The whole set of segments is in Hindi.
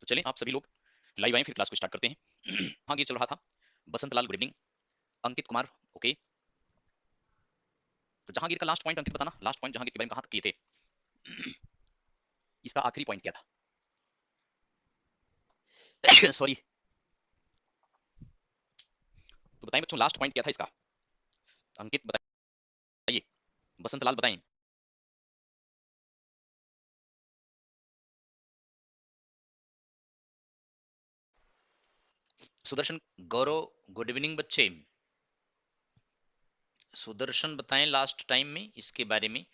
तो चलें आप सभी लोग लाइव आए, फिर क्लास को स्टार्ट करते हैं। हाँ, ये चल रहा था बसंत लाल good evening, Ankit Kumar okay. तो जहांगीर का लास्ट पॉइंट अंकित बताना, लास्ट पॉइंट जहांगीर के बारे में कहाँ तक किए थे? इसका आखिरी पॉइंट क्या था? सॉरी। तो बताएं बच्चों, लास्ट पॉइंट क्या था इसका? अंकित बताइए, बसंत लाल बताएं। सुदर्शन, गौरव गुड इवनिंग बच्चे। सुदर्शन बताएं लास्ट टाइम में इसके बारे में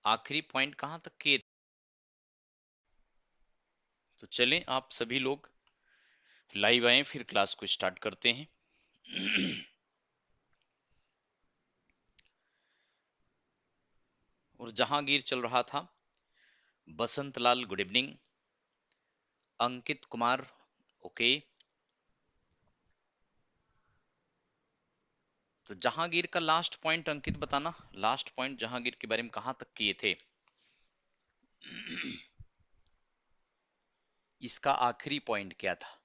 आखिरी पॉइंट कहां तक किए? तो चलें आप सभी लोग लाइव आए, फिर क्लास को स्टार्ट करते हैं। और जहांगीर चल रहा था बसंत लाल good evening, Ankit Kumar okay. तो जहांगीर का लास्ट पॉइंट अंकित बताना, लास्ट पॉइंट जहांगीर के बारे में कहां तक किए थे? इसका आखिरी पॉइंट क्या था?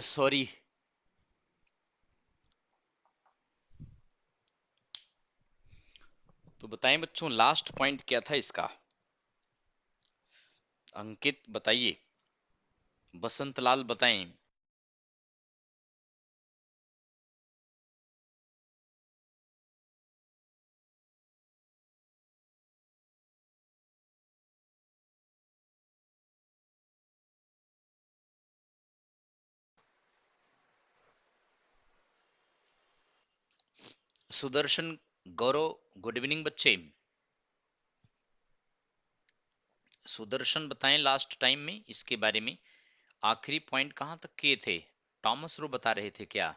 सॉरी। तो बताएं बच्चों, लास्ट पॉइंट क्या था इसका? अंकित बताइए, बसंत लाल बताएं। सुदर्शन, गौरव गुड इवनिंग बच्चे। सुदर्शन बताएं लास्ट टाइम में इसके बारे में आखिरी पॉइंट कहां तक किए थे? टॉमस रो बता रहे थे क्या?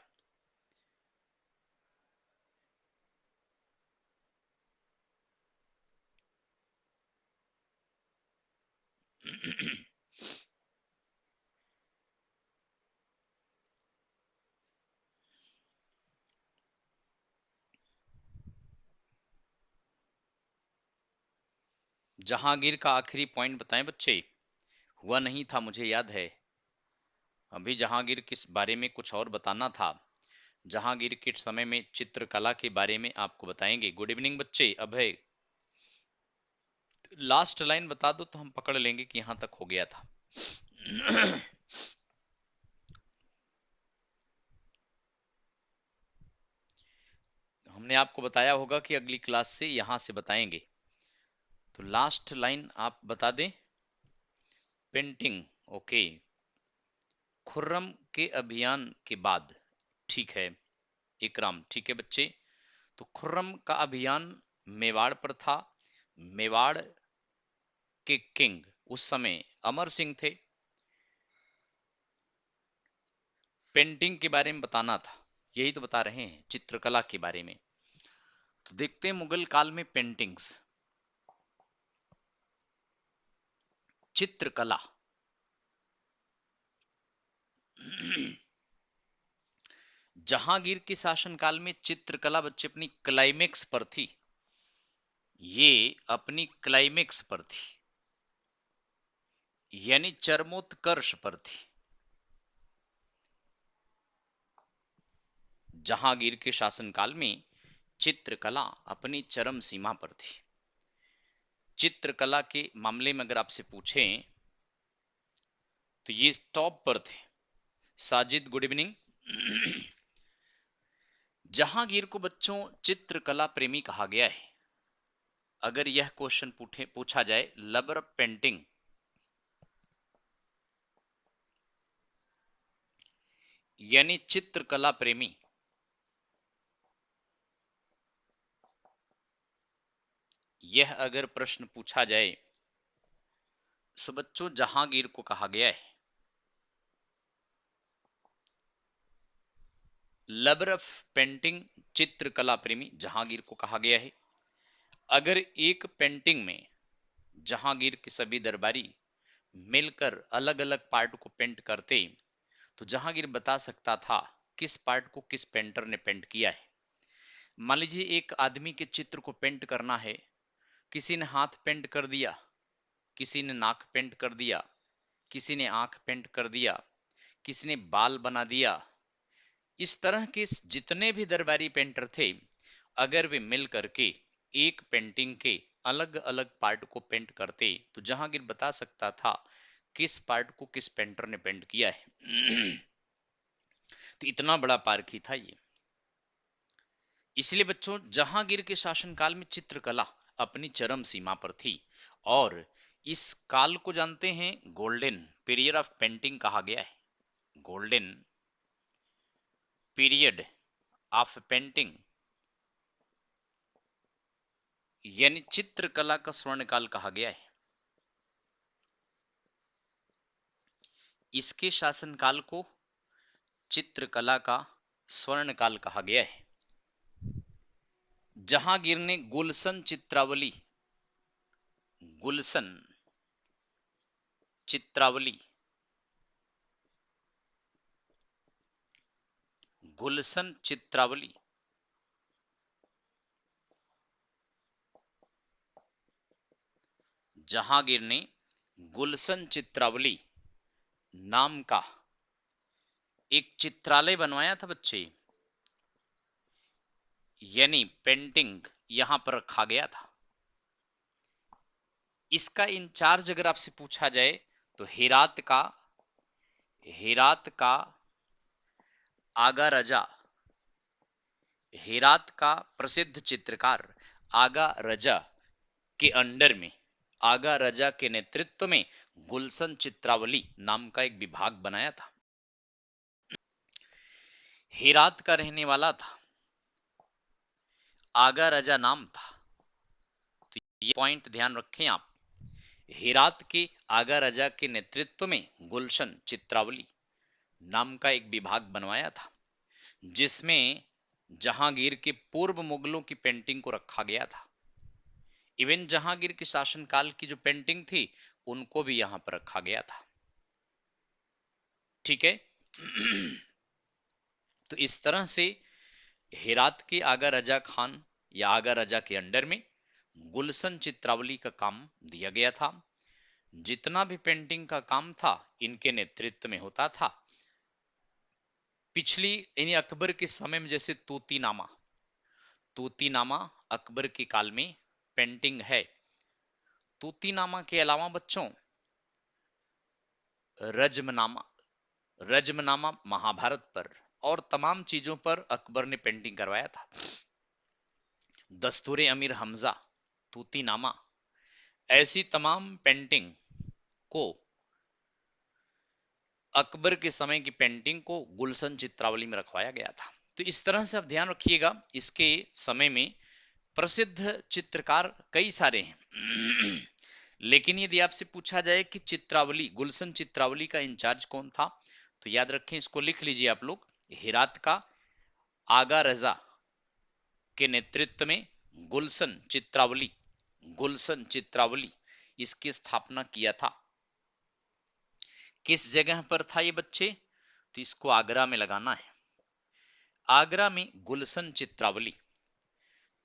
जहांगीर का आखिरी पॉइंट बताएं बच्चे। हुआ नहीं था, मुझे याद है। अभी जहांगीर किस बारे में कुछ और बताना था। जहांगीर के समय में चित्रकला के बारे में आपको बताएंगे। गुड इवनिंग बच्चे। अभय, लास्ट लाइन बता दो तो हम पकड़ लेंगे कि यहां तक हो गया था। हमने आपको बताया होगा कि अगली क्लास से यहां से बताएंगे। तो लास्ट लाइन आप बता दें। Painting okay. खुर्रम के अभियान के बाद, ठीक है। इकराम, ठीक है बच्चे। तो खुर्रम का अभियान मेवाड़ पर था। मेवाड़ के किंग उस समय अमर सिंह थे। पेंटिंग के बारे में बताना था, यही तो बता रहे हैं, चित्रकला के बारे में। तो देखते हैं मुगल काल में पेंटिंग्स, चित्रकला। जहांगीर के शासनकाल में चित्रकला बच्चे अपनी क्लाइमेक्स पर थी। ये अपनी क्लाइमेक्स पर थी, यानी चरमोत्कर्ष पर थी। जहांगीर के शासनकाल में चित्रकला अपनी चरम सीमा पर थी। चित्रकला के मामले में अगर आपसे पूछें तो ये टॉप पर थे। Sajid good evening. जहांगीर को बच्चों चित्रकला प्रेमी कहा गया है। अगर यह क्वेश्चन पूछा जाए, लवर ऑफ पेंटिंग, यानी चित्रकला प्रेमी, यह अगर प्रश्न पूछा जाए तो बच्चों जहांगीर को कहा गया है लवर ऑफ पेंटिंग, चित्रकला प्रेमी जहांगीर को कहा गया है। अगर एक पेंटिंग में जहांगीर के सभी दरबारी मिलकर अलग अलग पार्ट को पेंट करते तो जहांगीर बता सकता था किस पार्ट को किस पेंटर ने पेंट किया है। मान लीजिए एक आदमी के चित्र को पेंट करना है, किसी ने हाथ पेंट कर दिया, किसी ने नाक पेंट कर दिया, किसी ने आंख पेंट कर दिया, किसी ने बाल बना दिया। इस तरह के जितने भी दरबारी पेंटर थे, अगर वे मिल करके एक पेंटिंग के अलग अलग पार्ट को पेंट करते तो जहांगीर बता सकता था किस पार्ट को किस पेंटर ने पेंट किया है। तो इतना बड़ा पार्क ही था ये। इसलिए बच्चों, जहांगीर के शासनकाल में चित्रकला अपनी चरम सीमा पर थी और इस काल को जानते हैं गोल्डन पीरियड ऑफ पेंटिंग कहा गया है। गोल्डन पीरियड ऑफ पेंटिंग यानी चित्रकला का स्वर्णकाल कहा गया है। इसके शासनकाल को चित्रकला का स्वर्णकाल कहा गया है। जहांगीर ने गुलशन चित्रावली, गुलशन चित्रावली, गुलशन चित्रावली जहांगीर ने गुलशन चित्रावली नाम का एक चित्रालय बनवाया था बच्चे, यानी पेंटिंग यहां पर रखा गया था। इसका इंचार्ज अगर आपसे पूछा जाए तो हेरात का आगा रजा, हेरात का प्रसिद्ध चित्रकार आगा रजा के अंडर में, आगा रजा के नेतृत्व में गुलशन चित्रावली नाम का एक विभाग बनाया था। हेरात का रहने वाला था, आगा रजा नाम था। तो ये पॉइंट ध्यान रखें आप। हेरात के आगा रजा के नेतृत्व में गुलशन चित्रावली नाम का एक विभाग बनवाया था, जिसमें जहांगीर के पूर्व मुगलों की पेंटिंग को रखा गया था। इवन जहांगीर के शासनकाल की जो पेंटिंग थी उनको भी यहां पर रखा गया था। ठीक है। तो इस तरह से हेरात के आगा रजा खान या आगा रजा के अंडर में गुलशन चित्रावली का काम दिया गया था। जितना भी पेंटिंग का काम था इनके नेतृत्व में होता था। पिछली यानी अकबर के समय में जैसे तूतीनामा, तूतीनामा अकबर के काल में पेंटिंग है। तूतीनामा के अलावा बच्चों रजमनामा, रजमनामा महाभारत पर और तमाम चीजों पर अकबर ने पेंटिंग करवाया था। दस्तूरे अमीर हमजा, तूतीनामा, ऐसी तमाम पेंटिंग को, अकबर के समय की पेंटिंग को गुलशन चित्रावली में रखवाया गया था। तो इस तरह से आप ध्यान रखिएगा, इसके समय में प्रसिद्ध चित्रकार कई सारे हैं। लेकिन यदि आपसे पूछा जाए कि चित्रावली, गुलशन चित्रावली का इंचार्ज कौन था, तो याद रखें, इसको लिख लीजिए आप लोग। हेरात का आगा रजा के नेतृत्व में गुलशन चित्रावली, गुलशन चित्रावली इसकी स्थापना किया था। किस जगह पर था ये बच्चे? तो इसको आगरा में लगाना है, आगरा में गुलशन चित्रावली।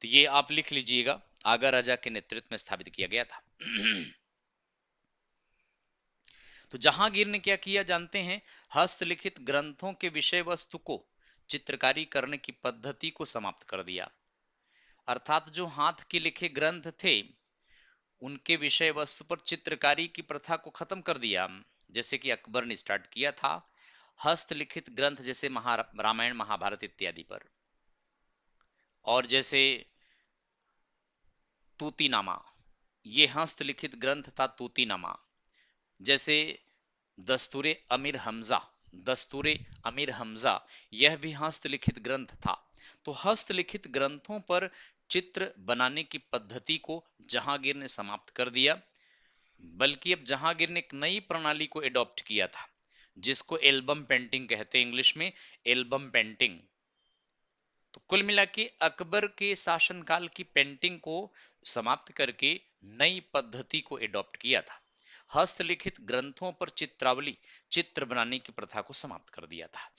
तो ये आप लिख लीजिएगा, आगा राजा के नेतृत्व में स्थापित किया गया था। तो जहांगीर ने क्या किया जानते हैं? हस्तलिखित ग्रंथों के विषय वस्तु को चित्रकारी करने की पद्धति को समाप्त कर दिया। अर्थात जो हाथ के लिखे ग्रंथ थे उनके विषय वस्तु पर चित्रकारी की प्रथा को खत्म कर दिया। जैसे कि अकबर ने स्टार्ट किया था हस्तलिखित ग्रंथ, जैसे रामायण महाभारत इत्यादि पर, और जैसे तूतीनामा, ये हस्तलिखित ग्रंथ था तूतीनामा। जैसे दस्तूरे अमीर हमजा, दस्तूरे अमीर हमजा, यह भी हस्तलिखित ग्रंथ था। तो हस्तलिखित ग्रंथों पर चित्र बनाने की पद्धति को जहांगीर ने समाप्त कर दिया, बल्कि अब जहांगीर ने एक नई प्रणाली को एडॉप्ट किया था, जिसको एल्बम पेंटिंग कहते हैं, इंग्लिश में एल्बम पेंटिंग। तो कुल मिला के अकबर के शासनकाल की पेंटिंग को समाप्त करके नई पद्धति को एडॉप्ट किया था। हस्तलिखित ग्रंथों पर चित्रावली, चित्र बनाने की प्रथा को समाप्त कर दिया था।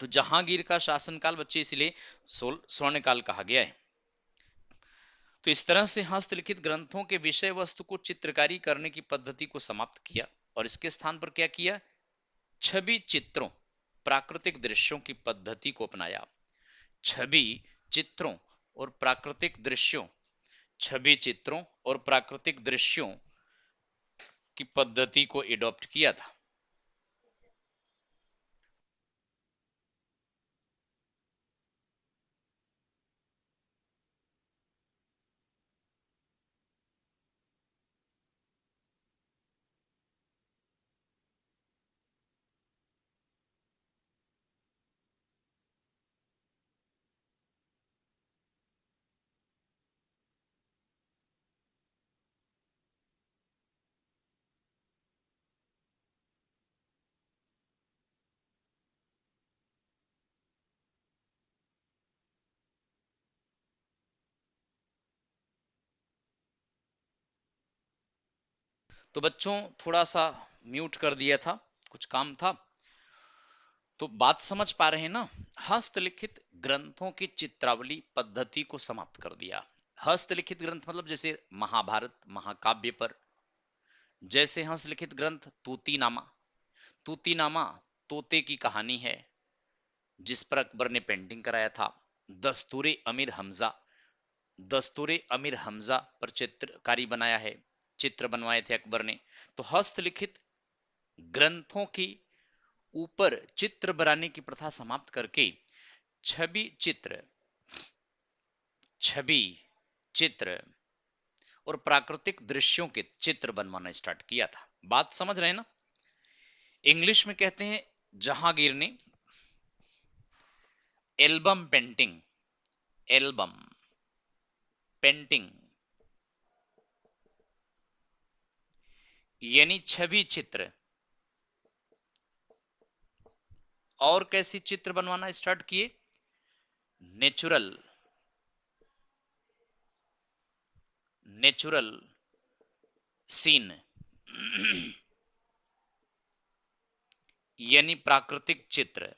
तो जहांगीर का शासनकाल बच्चे इसलिए स्वर्णकाल कहा गया है। तो इस तरह से हस्तलिखित ग्रंथों के विषय वस्तु को चित्रकारी करने की पद्धति को समाप्त किया और इसके स्थान पर क्या किया, छवि चित्रों प्राकृतिक दृश्यों की पद्धति को अपनाया। छवि चित्रों और प्राकृतिक दृश्यों, छवि चित्रों और प्राकृतिक दृश्यों की पद्धति को एडॉप्ट किया था। तो बच्चों थोड़ा सा म्यूट कर दिया था, कुछ काम था। तो बात समझ पा रहे हैं ना, हस्तलिखित ग्रंथों की चित्रावली पद्धति को समाप्त कर दिया। हस्तलिखित ग्रंथ मतलब जैसे महाभारत महाकाव्य पर, जैसे हस्तलिखित ग्रंथ तूतीनामा। तूतीनामा तोते की कहानी है जिस पर अकबर ने पेंटिंग कराया था। दस्तूरे अमीर हमजा, दस्तूरे अमीर हमजा पर चित्रकारी बनाया है, चित्र बनवाए थे अकबर ने। तो हस्तलिखित ग्रंथों की ऊपर चित्र बनाने की प्रथा समाप्त करके छवि चित्र, छवि चित्र और प्राकृतिक दृश्यों के चित्र बनवाना स्टार्ट किया था। बात समझ रहे हैं ना। इंग्लिश में कहते हैं जहांगीर ने एल्बम पेंटिंग, एल्बम पेंटिंग यानी छवि चित्र। और कैसी चित्र बनवाना स्टार्ट किए, नेचुरल, नेचुरल सीन यानी प्राकृतिक चित्र।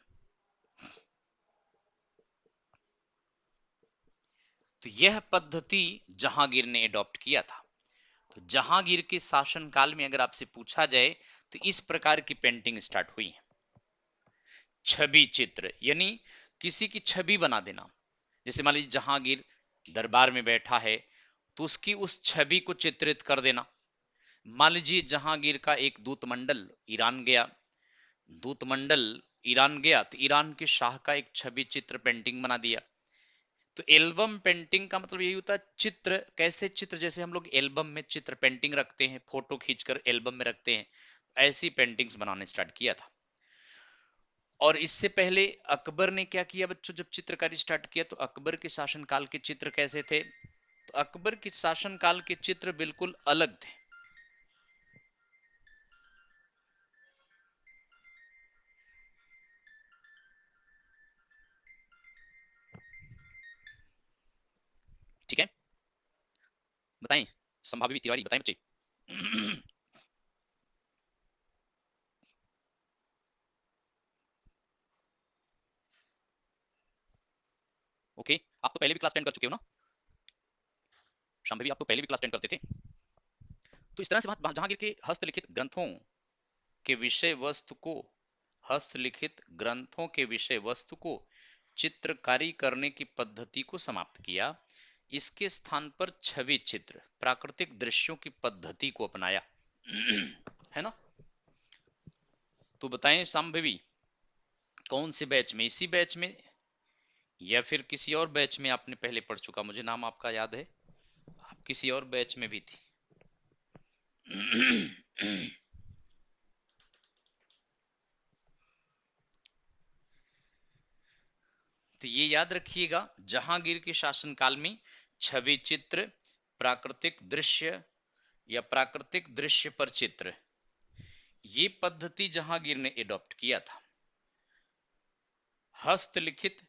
तो यह पद्धति जहांगीर ने एडॉप्ट किया था। तो जहांगीर के शासनकाल में अगर आपसे पूछा जाए तो इस प्रकार की पेंटिंग स्टार्ट हुई है। छवि चित्र यानी किसी की छवि बना देना। जैसे मान लीजिए जहांगीर दरबार में बैठा है तो उसकी उस छवि को चित्रित कर देना। मान लीजिए जहांगीर का एक दूत मंडल ईरान गया, दूत मंडल ईरान गया तो ईरान के शाह का एक छवि चित्र पेंटिंग बना दिया। तो एल्बम पेंटिंग का मतलब यही होता है चित्र। कैसे चित्र, जैसे हम लोग एल्बम में चित्र पेंटिंग रखते हैं, फोटो खींचकर एल्बम में रखते हैं, ऐसी पेंटिंग्स बनाने स्टार्ट किया था। और इससे पहले अकबर ने क्या किया बच्चों, जब चित्रकारी स्टार्ट किया तो अकबर के शासनकाल के चित्र कैसे थे, तो अकबर के शासनकाल के चित्र बिल्कुल अलग थे। ठीक है, बताएं संभावित तिवारी, बताएं बच्चे ओके, आप तो पहले भी क्लास 10 कर चुके हो ना शांभवी, आप तो पहले भी क्लास 10 करते थे। तो इस तरह से जहांगीर के हस्तलिखित ग्रंथों के विषय वस्तु को, हस्तलिखित ग्रंथों के विषय वस्तु को चित्रकारी करने की पद्धति को समाप्त किया। इसके स्थान पर छवि चित्र प्राकृतिक दृश्यों की पद्धति को अपनाया है ना। तो बताएं संभवी कौन से बैच में, इसी बैच में या फिर किसी और बैच में आपने पहले पढ़ चुका, मुझे नाम आपका याद है, आप किसी और बैच में भी थी तो ये याद रखिएगा, जहांगीर के शासनकाल में छवि चित्र, प्राकृतिक दृश्य या प्राकृतिक दृश्य पर चित्र, ये पद्धति जहांगीर ने एडॉप्ट किया था। हस्तलिखित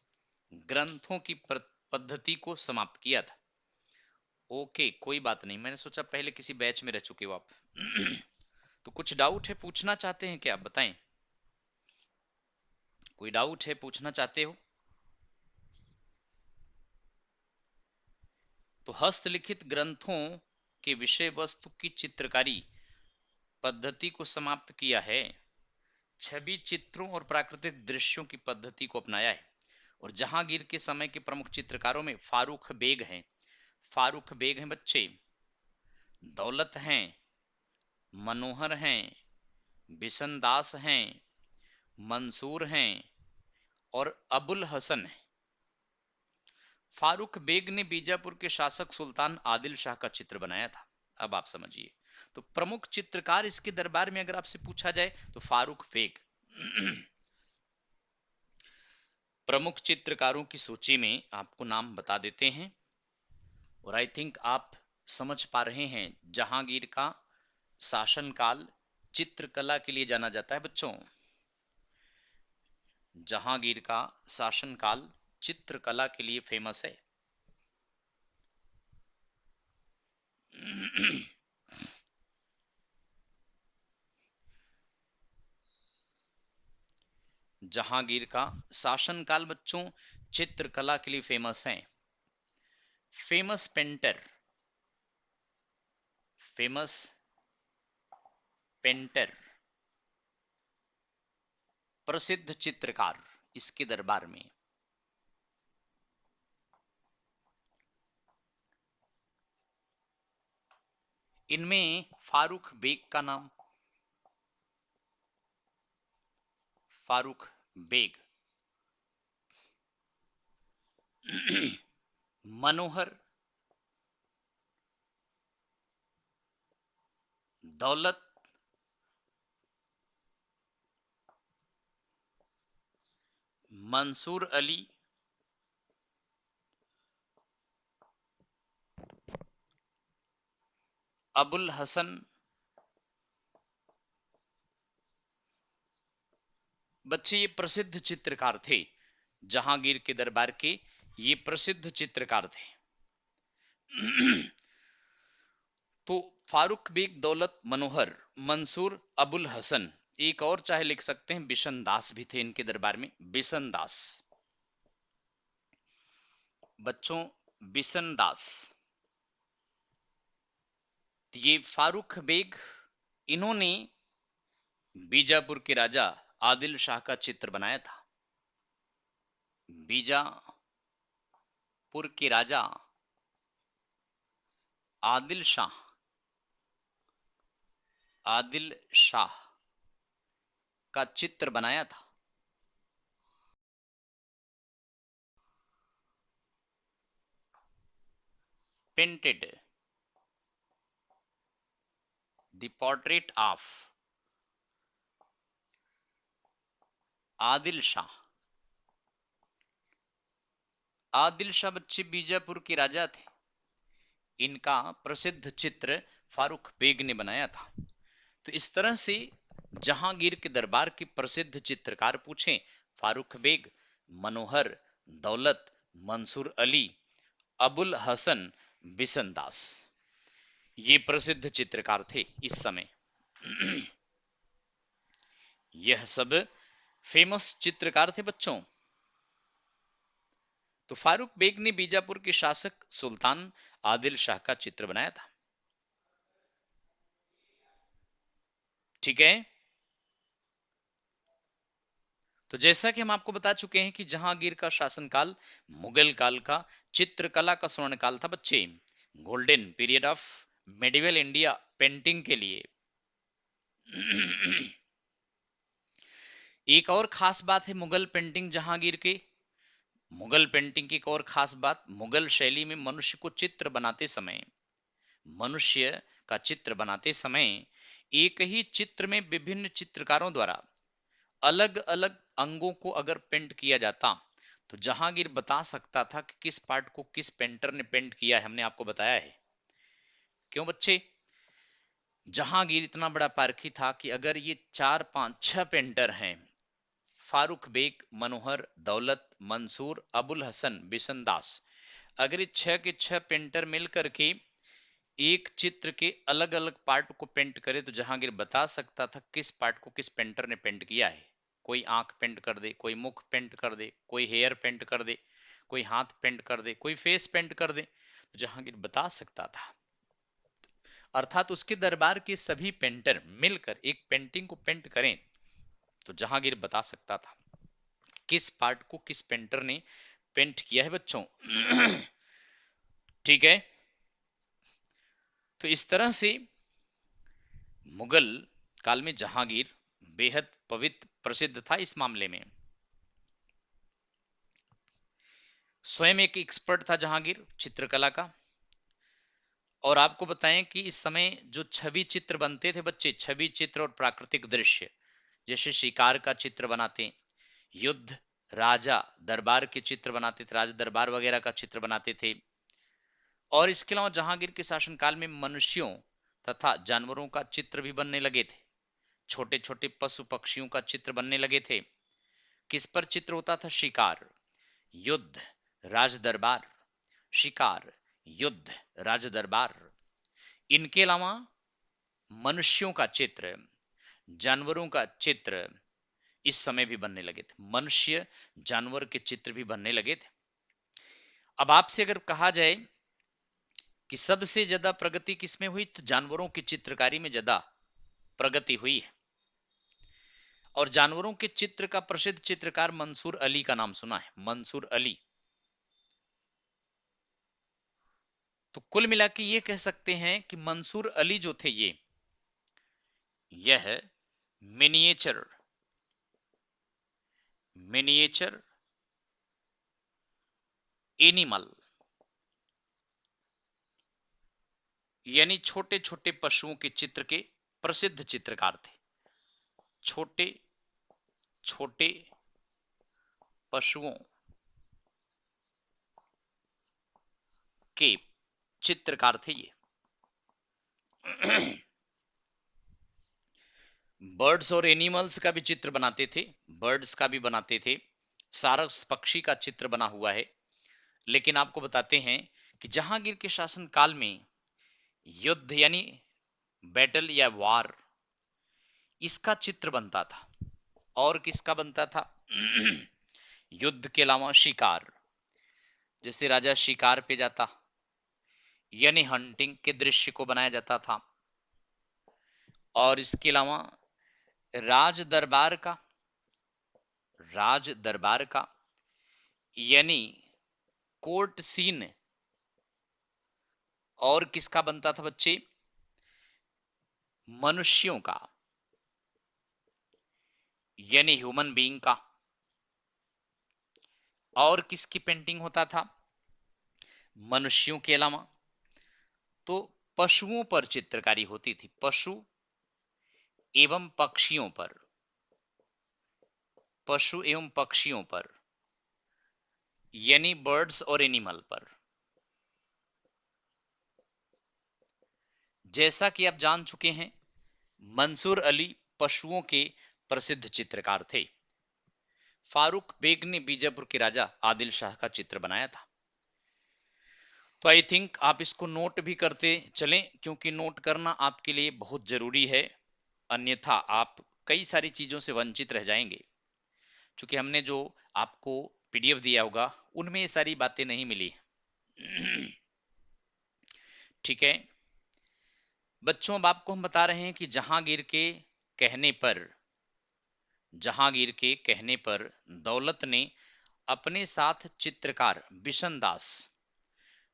ग्रंथों की पद्धति को समाप्त किया था। ओके कोई बात नहीं, मैंने सोचा पहले किसी बैच में रह चुके हो आप तो कुछ डाउट है, पूछना चाहते हैं क्या, आप बताएं, कोई डाउट है पूछना चाहते हो। तो हस्तलिखित ग्रंथों के विषय वस्तु की चित्रकारी पद्धति को समाप्त किया है, छवि चित्रों और प्राकृतिक दृश्यों की पद्धति को अपनाया है। और जहांगीर के समय के प्रमुख चित्रकारों में फारूक बेग हैं, फारूक बेग हैं बच्चे, दौलत हैं, मनोहर हैं, बिशनदास हैं, मंसूर हैं और अबुल हसन है। फारूक बेग ने बीजापुर के शासक सुल्तान आदिल शाह का चित्र बनाया था। अब आप समझिए, तो प्रमुख चित्रकार इसके दरबार में अगर आपसे पूछा जाए तो फारूक बेग। प्रमुख चित्रकारों की सूची में आपको नाम बता देते हैं, और आई थिंक आप समझ पा रहे हैं जहांगीर का शासनकाल चित्रकला के लिए जाना जाता है बच्चों। जहांगीर का शासनकाल चित्रकला के लिए फेमस है। जहांगीर का शासनकाल बच्चों चित्रकला के लिए फेमस है। फेमस पेंटर, फेमस पेंटर, प्रसिद्ध चित्रकार इसके दरबार में। इनमें फारूक बेग का नाम, फारूक बेग, मनोहर, दौलत, मंसूर अली, अबुल हसन, बच्चे ये प्रसिद्ध चित्रकार थे। जहांगीर के दरबार के ये प्रसिद्ध चित्रकार थे। तो फारूक बेग, दौलत, मनोहर, मंसूर, अबुल हसन, एक और चाहे लिख सकते हैं बिशन दास भी थे इनके दरबार में। बिशन दास बच्चों, बिशन दास, ये फारूक बेग, इन्होंने बीजापुर के राजा आदिल शाह का चित्र बनाया था। बीजापुर के राजा आदिल शाह, आदिल शाह का चित्र बनाया था। Painted the portrait of Adil Shah. Adil Shah बच्चे बीजापुर के राजा थे। इनका प्रसिद्ध चित्र फारूक बेग ने बनाया था। तो इस तरह से जहांगीर के दरबार के प्रसिद्ध चित्रकार पूछें, फारूक बेग, मनोहर, दौलत, मंसूर अली, अबुल हसन, बिशन दास, ये प्रसिद्ध चित्रकार थे इस समय। यह सब फेमस चित्रकार थे बच्चों। तो फारूक बेग ने बीजापुर के शासक सुल्तान आदिल शाह का चित्र बनाया था। ठीक है, तो जैसा कि हम आपको बता चुके हैं कि जहांगीर का शासनकाल मुगल काल का चित्रकला का स्वर्ण काल था बच्चे, golden period of medieval India painting के लिए। एक और खास बात है मुगल पेंटिंग जहांगीर के, मुगल पेंटिंग की एक और खास बात, मुगल शैली में मनुष्य को चित्र बनाते समय, मनुष्य का चित्र बनाते समय एक ही चित्र में विभिन्न चित्रकारों द्वारा अलग अलग अंगों को अगर पेंट किया जाता तो जहांगीर बता सकता था कि किस पार्ट को किस पेंटर ने पेंट किया है। हमने आपको बताया है। क्यों बच्चे? जहांगीर इतना बड़ा पारखी था कि अगर ये 4 5 6 पेंटर हैं, फारूक बेग, मनोहर, दौलत, मंसूर, अबुल हसन, बिशन दास, अगर ये 6 के 6 पेंटर मिलकर के एक चित्र के अलग अलग पार्ट को पेंट करे तो जहांगीर बता सकता था किस पार्ट को किस पेंटर ने पेंट किया है। कोई आंख पेंट कर दे, कोई मुख पेंट कर दे, कोई हेयर पेंट कर दे, कोई हाथ पेंट कर दे, कोई फेस पेंट कर दे। जहांगीर बता सकता था, अर्थात उसके दरबार के सभी पेंटर मिलकर एक पेंटिंग को पेंट करें तो जहांगीर बता सकता था किस पार्ट को किस पेंटर ने पेंट किया है बच्चों। ठीक है, तो इस तरह से मुगल काल में जहांगीर बेहद पवित्र प्रसिद्ध था इस मामले में। स्वयं एक एक्सपर्ट था जहांगीर चित्रकला का। और आपको बताएं कि इस समय जो छवि चित्र बनते थे बच्चे, छवि चित्र और प्राकृतिक दृश्य, जैसे शिकार का चित्र बनाते, युद्ध, राजा दरबार के चित्र बनाते थे, राजा दरबार वगैरह का चित्र बनाते थे। और इसके अलावा जहांगीर के शासनकाल में मनुष्यों तथा जानवरों का चित्र भी बनने लगे थे, छोटे छोटे पशु पक्षियों का चित्र बनने लगे थे। किस पर चित्र होता था? शिकार, युद्ध, राज दरबार, शिकार, युद्ध, राज दरबार। इनके अलावा मनुष्यों का चित्र, जानवरों का चित्र इस समय भी बनने लगे थे, मनुष्य जानवर के चित्र भी बनने लगे थे। अब आपसे अगर कहा जाए कि सबसे ज्यादा प्रगति किसमें हुई, तो जानवरों की चित्रकारी में ज्यादा प्रगति हुई है। और जानवरों के चित्र का प्रसिद्ध चित्रकार मंसूर अली का नाम सुना है? मंसूर अली। तो कुल मिला के ये कह सकते हैं कि मंसूर अली जो थे यह मिनिएचर मिनिएचर एनिमल यानी छोटे छोटे पशुओं के चित्र के प्रसिद्ध चित्रकार थे। छोटे छोटे पशुओं के चित्रकार थे ये। बर्ड्स और एनिमल्स का भी चित्र बनाते थे, बर्ड्स का भी बनाते थे, सारस पक्षी का चित्र बना हुआ है। लेकिन आपको बताते हैं कि जहांगीर के शासन काल में युद्ध यानी बैटल या वार, इसका चित्र बनता था। और किसका बनता था? युद्ध के अलावा शिकार, जैसे राजा शिकार पे जाता यानी हंटिंग के दृश्य को बनाया जाता था। और इसके अलावा राज दरबार का, राज दरबार का यानी कोर्ट सीन। और किसका बनता था बच्चे? मनुष्यों का यानी ह्यूमन बीइंग का। और किसकी पेंटिंग होता था? मनुष्यों के अलावा तो पशुओं पर चित्रकारी होती थी, पशु एवं पक्षियों पर, पशु एवं पक्षियों पर यानी बर्ड्स और एनिमल पर। जैसा कि आप जान चुके हैं, मंसूर अली पशुओं के प्रसिद्ध चित्रकार थे। फारूक बेग ने बीजापुर के राजा आदिल शाह का चित्र बनाया था। तो आई थिंक आप इसको नोट भी करते चलें, क्योंकि नोट करना आपके लिए बहुत जरूरी है, अन्यथा आप कई सारी चीजों से वंचित रह जाएंगे। क्योंकि हमने जो आपको पीडीएफ दिया होगा उनमें ये सारी बातें नहीं मिली। ठीक है बच्चों, अब आपको हम बता रहे हैं कि जहांगीर के कहने पर, जहांगीर के कहने पर दौलत ने अपने साथ चित्रकार बिशन दास,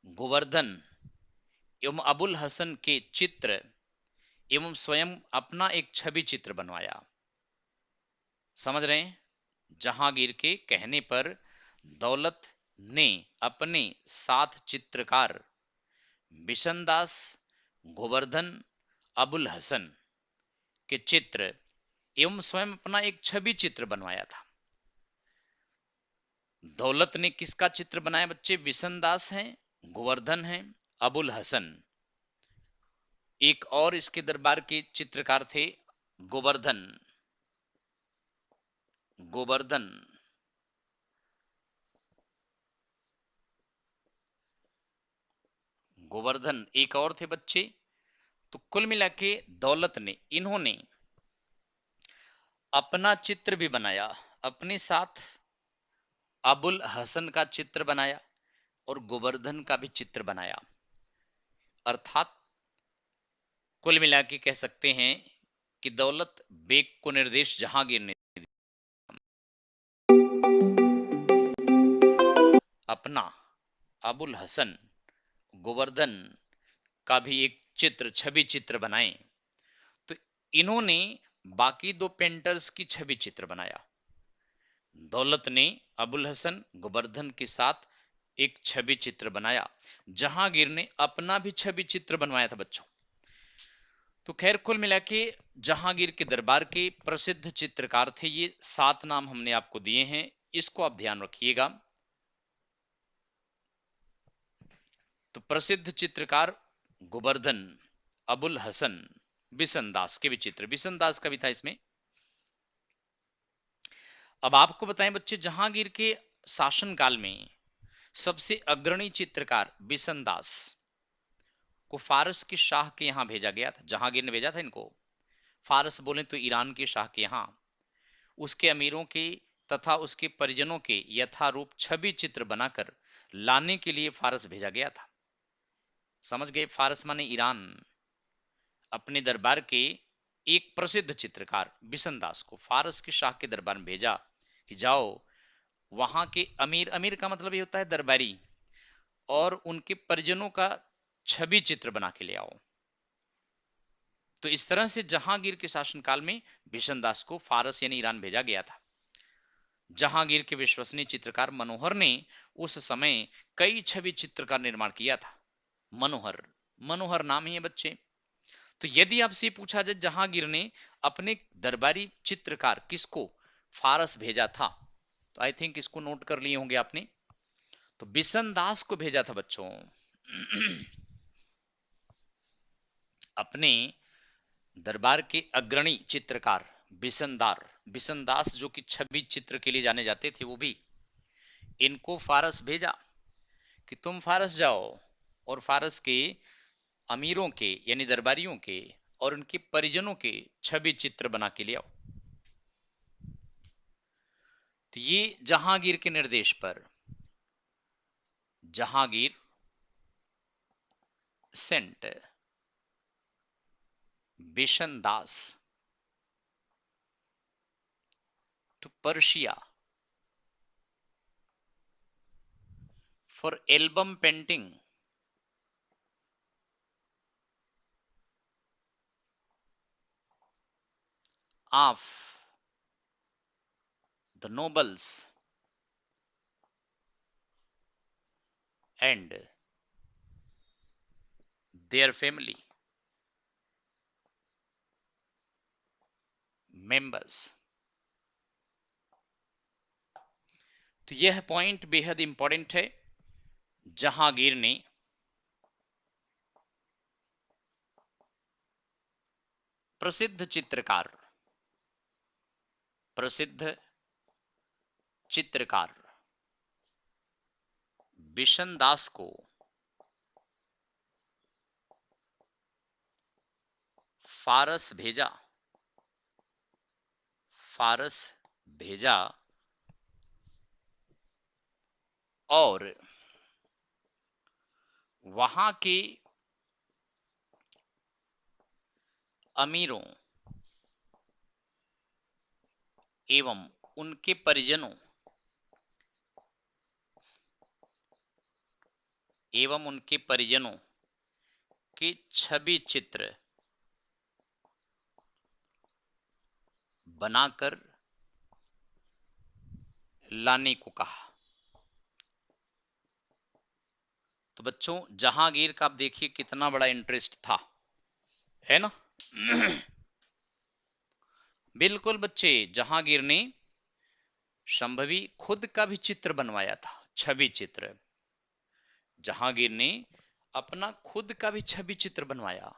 गोवर्धन एवं अबुल हसन के चित्र एवं स्वयं अपना एक छवि चित्र बनवाया। समझ रहे हैं? जहांगीर के कहने पर दौलत ने अपने साथ चित्रकार बिशन दास, गोवर्धन, अबुल हसन के चित्र एवं स्वयं अपना एक छवि चित्र बनवाया था। दौलत ने किसका चित्र बनाया बच्चे? बिशन दास हैं, गोवर्धन हैं, अबुल हसन। एक और इसके दरबार के चित्रकार थे गोवर्धन, गोवर्धन गोवर्धन एक और थे बच्चे। तो कुल मिला के दौलत ने, इन्होंने अपना चित्र भी बनाया, अपने साथ अबुल हसन का चित्र बनाया, और गोवर्धन का भी चित्र बनाया। अर्थात कुल मिला के कह सकते हैं कि दौलत बेग को निर्देश जहांगीर ने अपना अबुल हसन गोवर्धन का भी एक चित्र, छवि चित्र बनाए। तो इन्होंने बाकी दो पेंटर्स की छवि चित्र बनाया। दौलत ने अबुल हसन गोवर्धन के साथ एक छवि चित्र बनाया, जहांगीर ने अपना भी छवि चित्र बनवाया था बच्चों। तो खैर कुल मिला के जहांगीर के दरबार के प्रसिद्ध चित्रकार थे ये। 7 नाम हमने आपको दिए हैं, इसको आप ध्यान रखिएगा। तो प्रसिद्ध चित्रकार गोवर्धन, अबुल हसन, बिशनदास के भी चित्र, बिशनदास का भी था इसमें। अब आपको बताएं बच्चे, जहांगीर के शासनकाल में सबसे अग्रणी चित्रकार बिशनदास को फारस के शाह के यहां भेजा गया था। जहांगीर ने भेजा था इनको, फारस बोले तो ईरान के शाह के यहां, उसके अमीरों के तथा उसके परिजनों के यथारूप छवि चित्र बनाकर लाने के लिए फारस भेजा गया था। समझ गए? फारस माने ईरान। अपने दरबार के एक प्रसिद्ध चित्रकार बिशनदास को फारस के शाह के दरबार में भेजा कि जाओ वहां के अमीर, अमीर का मतलब ये होता है दरबारी, और उनके परिजनों का छवि चित्र बना के ले आओ। तो इस तरह से जहांगीर के शासनकाल में बिशनदास को फारस यानी ईरान भेजा गया था। जहांगीर के विश्वसनीय चित्रकार मनोहर ने उस समय कई छवि चित्र का निर्माण किया था। मनोहर, मनोहर नाम ही है बच्चे। तो यदि आपसे पूछा जाए जहांगीर ने अपने दरबारी चित्रकार किसको फारस भेजा था, तो आई थिंक इसको नोट कर लिए होंगे आपने। तो बिशनदास को भेजा था बच्चों अपने दरबार के अग्रणी चित्रकार बिशनदास जो कि छवि चित्र के लिए जाने जाते थे, वो भी इनको फारस भेजा कि तुम फारस जाओ और फारस के अमीरों के यानी दरबारियों के और उनके परिजनों के छवि चित्र बना के ले आओ। तो ये जहांगीर के निर्देश पर Jahangir sent Bishandas to Persia for album painting of the nobles and their family members। तो यह पॉइंट बेहद इंपॉर्टेंट है। जहांगीर ने प्रसिद्ध चित्रकार बिशनदास को फारस भेजा और वहां के अमीरों एवं उनके परिजनों के छवि चित्र बनाकर लाने को कहा। तो बच्चों जहांगीर का आप देखिए कितना बड़ा इंटरेस्ट था, है ना? बिल्कुल बच्चे, जहांगीर ने संभवी खुद का भी चित्र बनवाया था, छवि चित्र। जहांगीर ने अपना खुद का भी छवि चित्र बनवाया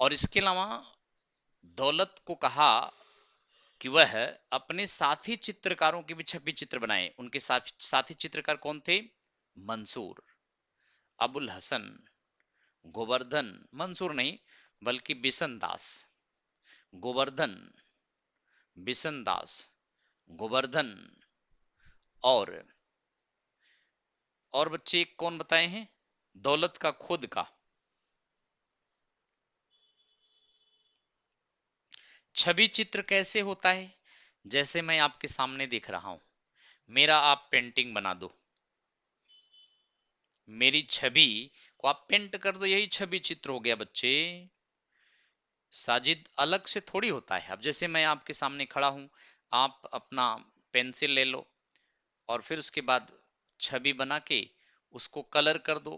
और इसके अलावा दौलत को कहा कि वह अपने साथी चित्रकारों के भी छवि चित्र बनाए। उनके साथी चित्रकार कौन थे? मंसूर, अबुल हसन, गोवर्धन, मंसूर नहीं बल्कि बिशनदास, गोवर्धन, बिशनदास, गोवर्धन और और बच्चे एक कौन बताए हैं? दौलत का खुद का। छवि चित्र कैसे होता है? जैसे मैं आपके सामने दिख रहा हूं, मेरा आप पेंटिंग बना दो, मेरी छवि को आप पेंट कर दो, यही छवि चित्र हो गया बच्चे। साजिद अलग से थोड़ी होता है। अब जैसे मैं आपके सामने खड़ा हूं, आप अपना पेंसिल ले लो और फिर उसके बाद छवि बना के उसको कलर कर दो।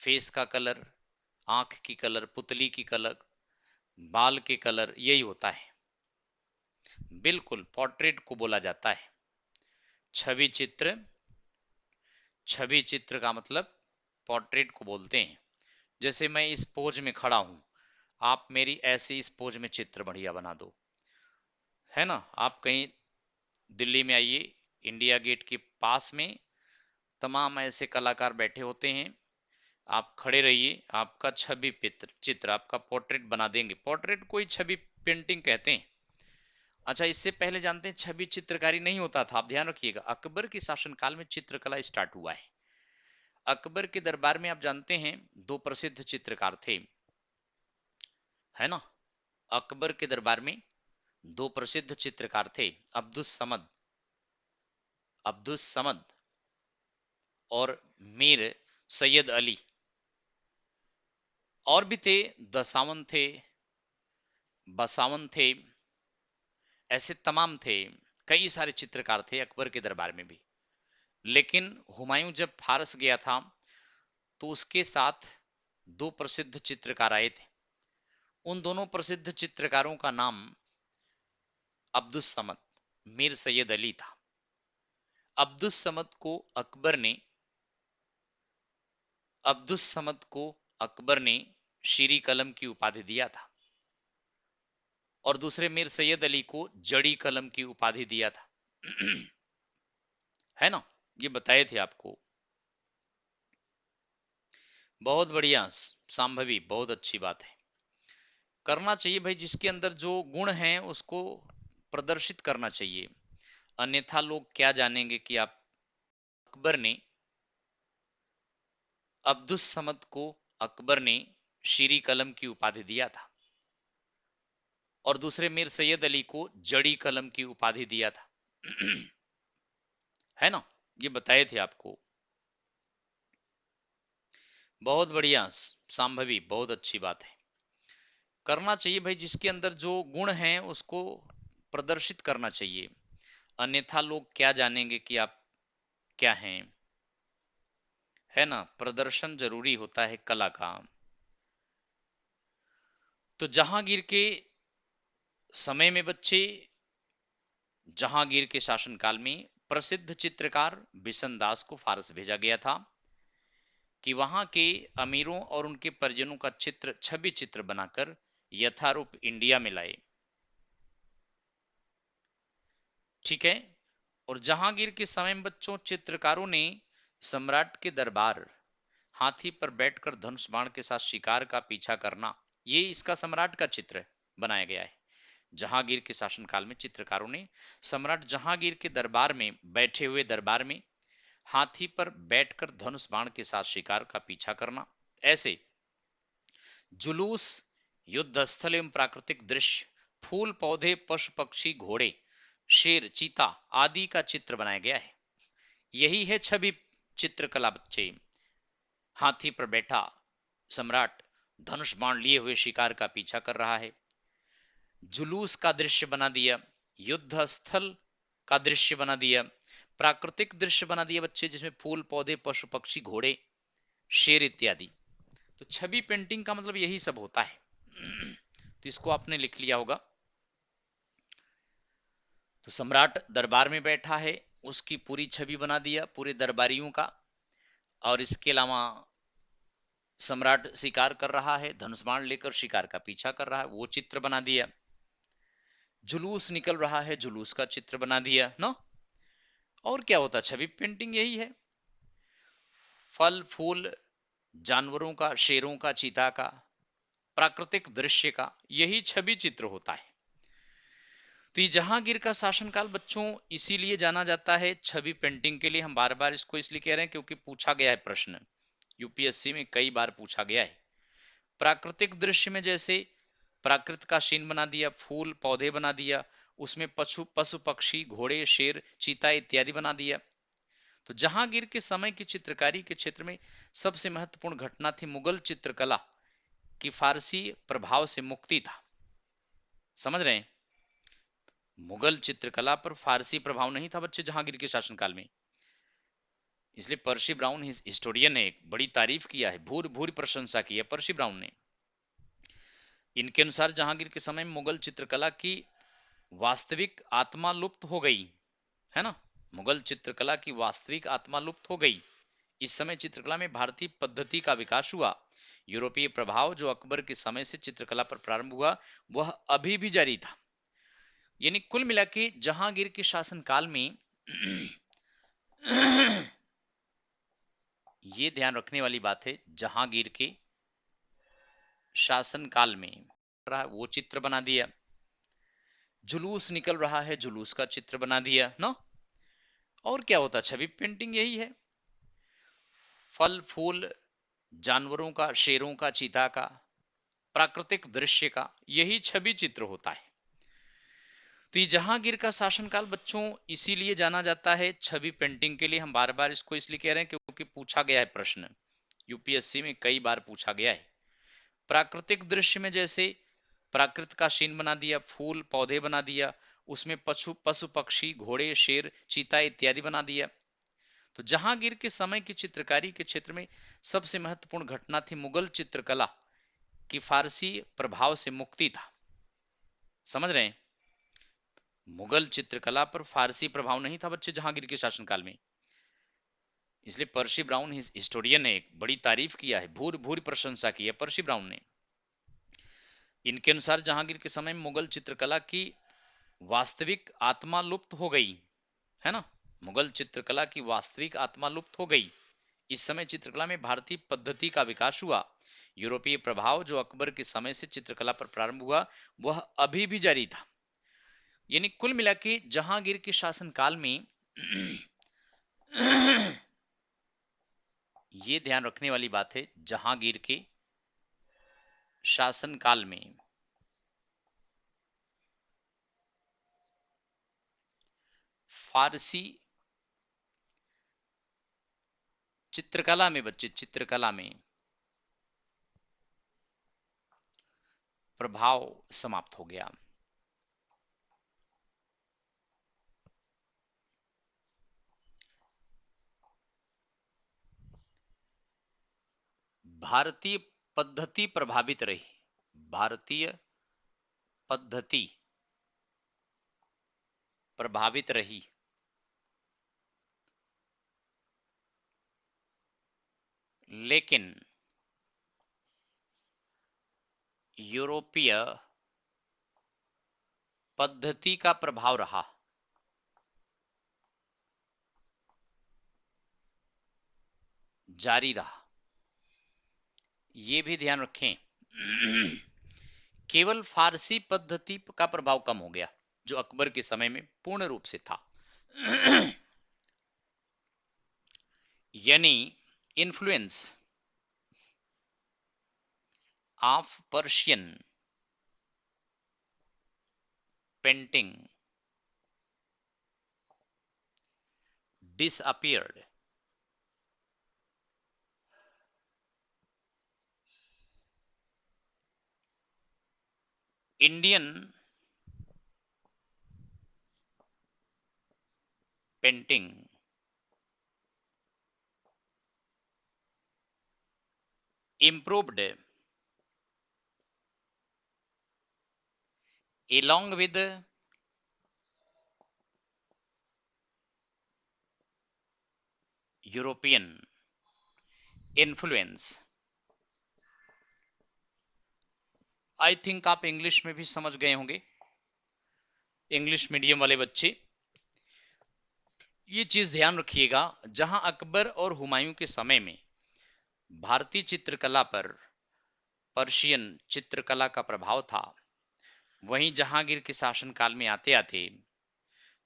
फेस का कलर, आंख की कलर, पुतली की कलर, बाल के कलर, यही होता है। बिल्कुल, पोर्ट्रेट को बोला जाता है छवि चित्र। छवि चित्र का मतलब पोर्ट्रेट को बोलते हैं। जैसे मैं इस पोज में खड़ा हूं, आप मेरी ऐसे इस पोज में चित्र बढ़िया बना दो, है ना। आप कहीं दिल्ली में आइए, इंडिया गेट के पास में तमाम ऐसे कलाकार बैठे होते हैं, आप खड़े रहिए, आपका छवि चित्र, आपका पोर्ट्रेट बना देंगे। पोर्ट्रेट को ही छवि पेंटिंग कहते हैं। अच्छा, इससे पहले जानते हैं छवि चित्रकारी नहीं होता था। आप ध्यान रखिएगा, अकबर के शासनकाल में चित्रकला स्टार्ट हुआ है। अकबर के दरबार में आप जानते हैं दो प्रसिद्ध चित्रकार थे, है ना। अकबर के दरबार में दो प्रसिद्ध चित्रकार थे, अब्दुस समद, अब्दुस समद और मीर सैयद अली। और भी थे, दसावन थे, बसावन थे, ऐसे तमाम थे। कई सारे चित्रकार थे अकबर के दरबार में भी। लेकिन हुमायूं जब फारस गया था तो उसके साथ दो प्रसिद्ध चित्रकार आए थे। उन दोनों प्रसिद्ध चित्रकारों का नाम अब्दुस समद, मीर सैयद अली था। अब्दुस समद को अकबर ने अब्दुस समद को अकबर ने शीरी कलम की उपाधि दिया था और दूसरे मीर सैयद अली को जड़ी कलम की उपाधि दिया था। है ना, ये बताए थे आपको। बहुत बढ़िया सांभवी, बहुत अच्छी बात है। करना चाहिए भाई, जिसके अंदर जो गुण हैं उसको प्रदर्शित करना चाहिए, अन्यथा लोग क्या जानेंगे कि आप। अकबर ने अब्दुस समद को अकबर ने शीरी कलम की उपाधि दिया था और दूसरे मीर सैयद अली को जड़ी कलम की उपाधि दिया था। है ना, ये बताए थे आपको। बहुत बढ़िया सांभवी, बहुत अच्छी बात है। करना चाहिए भाई, जिसके अंदर जो गुण हैं उसको प्रदर्शित करना चाहिए, अन्यथा लोग क्या जानेंगे कि आप क्या हैं। है ना, प्रदर्शन जरूरी होता है कला का। तो जहांगीर के समय में बच्चे, जहांगीर के शासनकाल में प्रसिद्ध चित्रकार बिशन दास को फारस भेजा गया था कि वहां के अमीरों और उनके परिजनों का चित्र, छवि चित्र बनाकर यथारूप इंडिया में लाए। ठीक है। और जहांगीर के समय में बच्चों, चित्रकारों ने सम्राट के दरबार, हाथी पर बैठकर धनुष बाण के साथ शिकार का पीछा करना, ये इसका सम्राट का चित्र बनाया गया है। जहांगीर के शासनकाल में चित्रकारों ने सम्राट जहांगीर के दरबार में बैठे हुए, दरबार में हाथी पर बैठकर धनुष बाण के साथ शिकार का पीछा करना, ऐसे जुलूस, युद्ध स्थल एवं प्राकृतिक दृश्य, फूल पौधे, पशु पक्षी, घोड़े, शेर, चीता आदि का चित्र बनाया गया है। यही है छवि चित्रकला बच्चे। हाथी पर बैठा सम्राट धनुष बाण लिए हुए शिकार का पीछा कर रहा है, जुलूस का दृश्य बना दिया, युद्ध स्थल का दृश्य बना दिया, प्राकृतिक दृश्य बना दिया बच्चे, जिसमें फूल पौधे, पशु पक्षी, घोड़े, शेर इत्यादि। तो छवि पेंटिंग का मतलब यही सब होता है। तो इसको आपने लिख लिया होगा। तो सम्राट दरबार में बैठा है, उसकी पूरी छवि बना दिया पूरे दरबारियों का। और इसके अलावा सम्राट शिकार कर रहा है, धनुष बाण लेकर शिकार का पीछा कर रहा है, वो चित्र बना दिया। जुलूस निकल रहा है, जुलूस का चित्र बना दिया ना। और क्या होता, छवि पेंटिंग यही है। फल फूल, जानवरों का, शेरों का, चीता का, प्राकृतिक दृश्य का, यही छवि चित्र होता है। तो ये जहांगीर का शासनकाल बच्चों इसीलिए जाना जाता है छवि पेंटिंग के लिए। हम बार बार इसको इसलिए कह रहे हैं क्योंकि पूछा गया है प्रश्न, यूपीएससी में कई बार पूछा गया है। प्राकृतिक दृश्य में जैसे प्राकृत का सीन बना दिया, फूल पौधे बना दिया, उसमें पशु पशु पक्षी घोड़े शेर चीता इत्यादि बना दिया। तो जहांगीर के समय की चित्रकारी के क्षेत्र में सबसे महत्वपूर्ण घटना थी मुगल चित्रकला की फारसी प्रभाव से मुक्ति था। समझ रहे हैं, मुगल चित्रकला पर फारसी प्रभाव नहीं था बच्चे जहांगीर के शासनकाल में। इसलिए पर्सी ब्राउन हिस्टोरियन ने एक बड़ी तारीफ किया है, भूरी भूरी प्रशंसा की है पर्सी ब्राउन ने। इनके अनुसार जहांगीर के समय में मुगल चित्रकला की वास्तविक आत्मा लुप्त हो गई है ना, मुगल चित्रकला की वास्तविक आत्मा लुप्त हो गई। इस समय चित्रकला में भारतीय पद्धति का विकास हुआ। यूरोपीय प्रभाव जो अकबर के समय से चित्रकला पर प्रारंभ हुआ वह अभी भी जारी था। यानी कुल मिला के जहांगीर के शासनकाल में ये ध्यान रखने वाली बात है, जहांगीर के शासनकाल में रहा वो चित्र बना दिया, जुलूस निकल रहा है जुलूस का चित्र बना दिया ना। और क्या होता, छवि पेंटिंग यही है, फल फूल जानवरों का, शेरों का, चीता का, प्राकृतिक दृश्य का, यही छवि चित्र होता है। तो ये जहांगीर का शासनकाल बच्चों इसीलिए जाना जाता है छवि पेंटिंग के लिए। हम बार बार इसको इसलिए कह रहे हैं क्योंकि पूछा गया है प्रश्न, यूपीएससी में कई बार पूछा गया है। प्राकृतिक दृश्य में जैसे प्राकृत का सीन बना दिया, फूल पौधे बना दिया, उसमें पशु पक्षी घोड़े शेर चीता इत्यादि बना दिया। तो जहांगीर के समय की चित्रकारी के क्षेत्र में सबसे महत्वपूर्ण घटना थी मुगल चित्रकला की फारसी प्रभाव से मुक्ति था। समझ रहे हैं, मुगल चित्रकला पर फारसी प्रभाव नहीं था बच्चे जहांगीर के शासनकाल में। इसलिए पर्सी ब्राउन हिस्टोरियन ने एक बड़ी तारीफ किया है, भूरी भूरी प्रशंसा की है पर्सी ब्राउन ने। इनके अनुसार जहांगीर के समय में मुगल चित्रकला की वास्तविक आत्मा लुप्त हो गई है ना, मुगल चित्रकला की वास्तविक आत्मा लुप्त हो गई। इस समय चित्रकला में भारतीय पद्धति का विकास हुआ। यूरोपीय प्रभाव जो अकबर के समय से चित्रकला पर प्रारंभ हुआ वह अभी भी जारी था। यानी कुल मिला के जहांगीर के शासनकाल में ये ध्यान रखने वाली बात है, जहांगीर के शासनकाल में फारसी चित्रकला में बच्चे, चित्रकला में प्रभाव समाप्त हो गया। भारतीय पद्धति प्रभावित रही, भारतीय पद्धति प्रभावित रही, लेकिन यूरोपीय पद्धति का प्रभाव रहा। जारी रहा, ये भी ध्यान रखें। केवल फारसी पद्धति का प्रभाव कम हो गया जो अकबर के समय में पूर्ण रूप से था। यानी influence of Persian painting disappeared. Indian painting improved along with European influence. I think आप इंग्लिश में भी समझ गए होंगे, इंग्लिश मीडियम वाले बच्चे ये चीज ध्यान रखिएगा। जहां अकबर और हुमायूं के समय में भारतीय चित्रकला पर पर्शियन चित्रकला का प्रभाव था, वहीं जहांगीर के शासनकाल में आते आते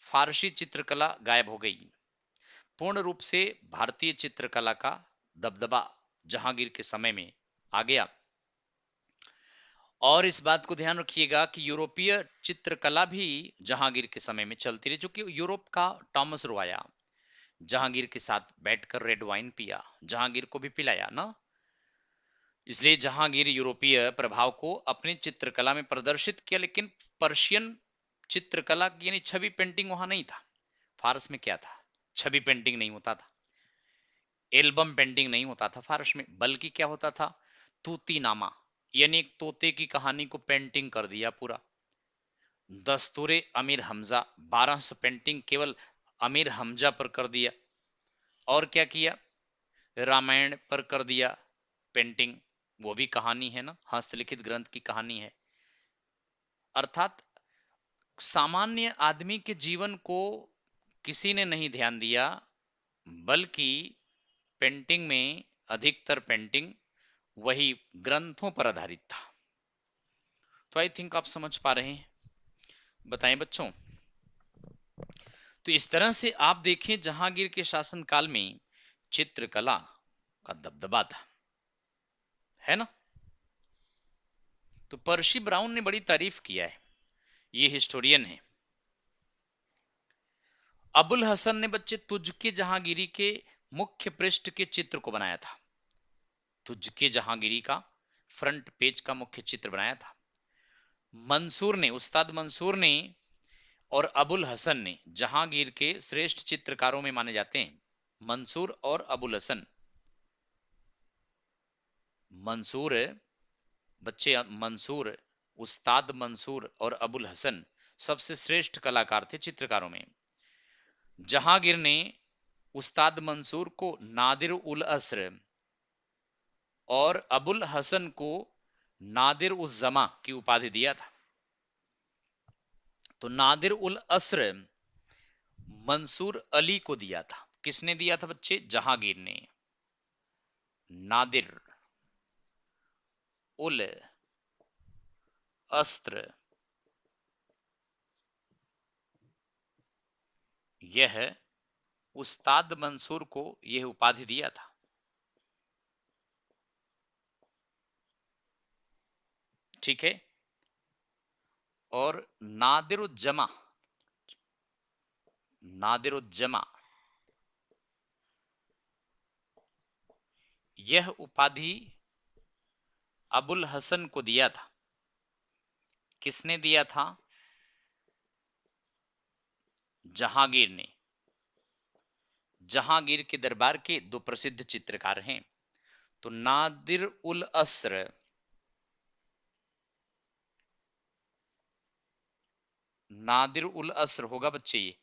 फारसी चित्रकला गायब हो गई। पूर्ण रूप से भारतीय चित्रकला का दबदबा जहांगीर के समय में आ गया। और इस बात को ध्यान रखिएगा कि यूरोपीय चित्रकला भी जहांगीर के समय में चलती रही, जो कि यूरोप का टॉमस रो आया, जहांगीर के साथ बैठकर रेड वाइन पिया, जहांगीर को भी पिलाया ना। इसलिए जहांगीर यूरोपीय प्रभाव को अपनी चित्रकला में प्रदर्शित किया, लेकिन पर्शियन चित्रकला की यानी छवि पेंटिंग वहां नहीं था। फारस में क्या था? छवि पेंटिंग नहीं होता था, एल्बम पेंटिंग नहीं होता था फारस में, बल्कि क्या होता था? तूती नामा, यानी एक तोते की कहानी को पेंटिंग कर दिया पूरा। दस्तूरे अमीर हमजा, 1200 पेंटिंग केवल अमीर हमजा पर कर दिया। और क्या किया? रामायण पर कर दिया पेंटिंग, वो भी कहानी है ना, हस्तलिखित ग्रंथ की कहानी है। अर्थात सामान्य आदमी के जीवन को किसी ने नहीं ध्यान दिया, बल्कि पेंटिंग में अधिकतर पेंटिंग वही ग्रंथों पर आधारित था। तो आई थिंक आप समझ पा रहे हैं, बताएं बच्चों। तो इस तरह से आप देखें जहांगीर के शासनकाल में चित्रकला का दबदबा था, है ना। तो पर्सी ब्राउन ने बड़ी तारीफ किया है, ये हिस्टोरियन है। अबुल हसन ने बच्चे तुझके जहांगीरी के मुख्य पृष्ठ के चित्र को बनाया था। तुझके जहांगीरी का फ्रंट पेज का मुख्य चित्र बनाया था। मंसूर ने, उस्ताद मंसूर ने और अबुल हसन ने जहांगीर के श्रेष्ठ चित्रकारों में माने जाते हैं। मंसूर और अबुल हसन, मंसूर बच्चे, मंसूर, उस्ताद मंसूर और अबुल हसन सबसे श्रेष्ठ कलाकार थे चित्रकारों में। जहांगीर ने उस्ताद मंसूर को नादिर उल अस्र और अबुल हसन को नादिर उस जमा की उपाधि दिया था। तो नादिर उल अस्र मंसूर अली को दिया था। किसने दिया था बच्चे? जहांगीर ने। नादिर उल अस्र, यह उस्ताद मंसूर को यह उपाधि दिया था। ठीक है। और नादिरुज्जमा, नादिरुज्जमा, यह उपाधि अबुल हसन को दिया था। किसने दिया था? जहांगीर ने। जहांगीर के दरबार के दो प्रसिद्ध चित्रकार हैं। तो नादिर उल अस्र, नादिर उल अस्र होगा बच्चे ये,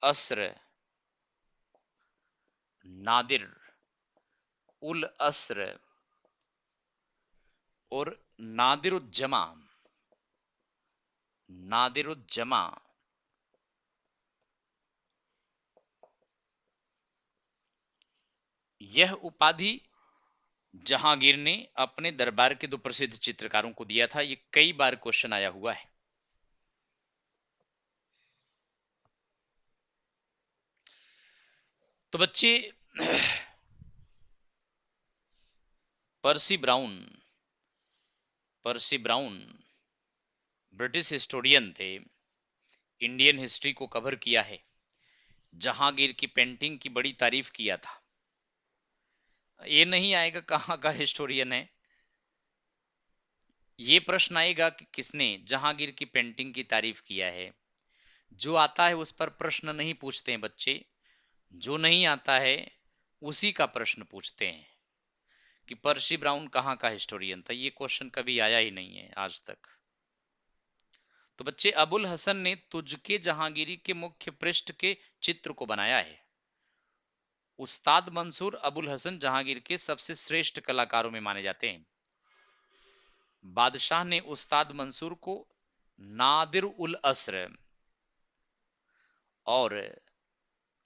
अस्र, नादिर उल अस्र और नादिरुज्जमा, नादिरुज्जमा, यह उपाधि जहांगीर ने अपने दरबार के दो प्रसिद्ध चित्रकारों को दिया था। ये कई बार क्वेश्चन आया हुआ है। तो बच्चे पर्सी ब्राउन, पर्सी ब्राउन ब्रिटिश हिस्टोरियन थे, इंडियन हिस्ट्री को कवर किया है, जहांगीर की पेंटिंग की बड़ी तारीफ किया था। ये नहीं आएगा कहां का हिस्टोरियन है, ये प्रश्न आएगा कि किसने जहांगीर की पेंटिंग की तारीफ किया है। जो आता है उस पर प्रश्न नहीं पूछते हैं बच्चे, जो नहीं आता है उसी का प्रश्न पूछते हैं कि पर्सी ब्राउन कहां का हिस्टोरियन था। ये क्वेश्चन कभी आया ही नहीं है आज तक। तो बच्चे अबुल हसन ने तुझके जहांगीरी के मुख्य पृष्ठ के चित्र को बनाया है। उस्ताद मंसूर अबुल हसन जहांगीर के सबसे श्रेष्ठ कलाकारों में माने जाते हैं। बादशाह ने उस्ताद मंसूर को नादिर उल अस्र और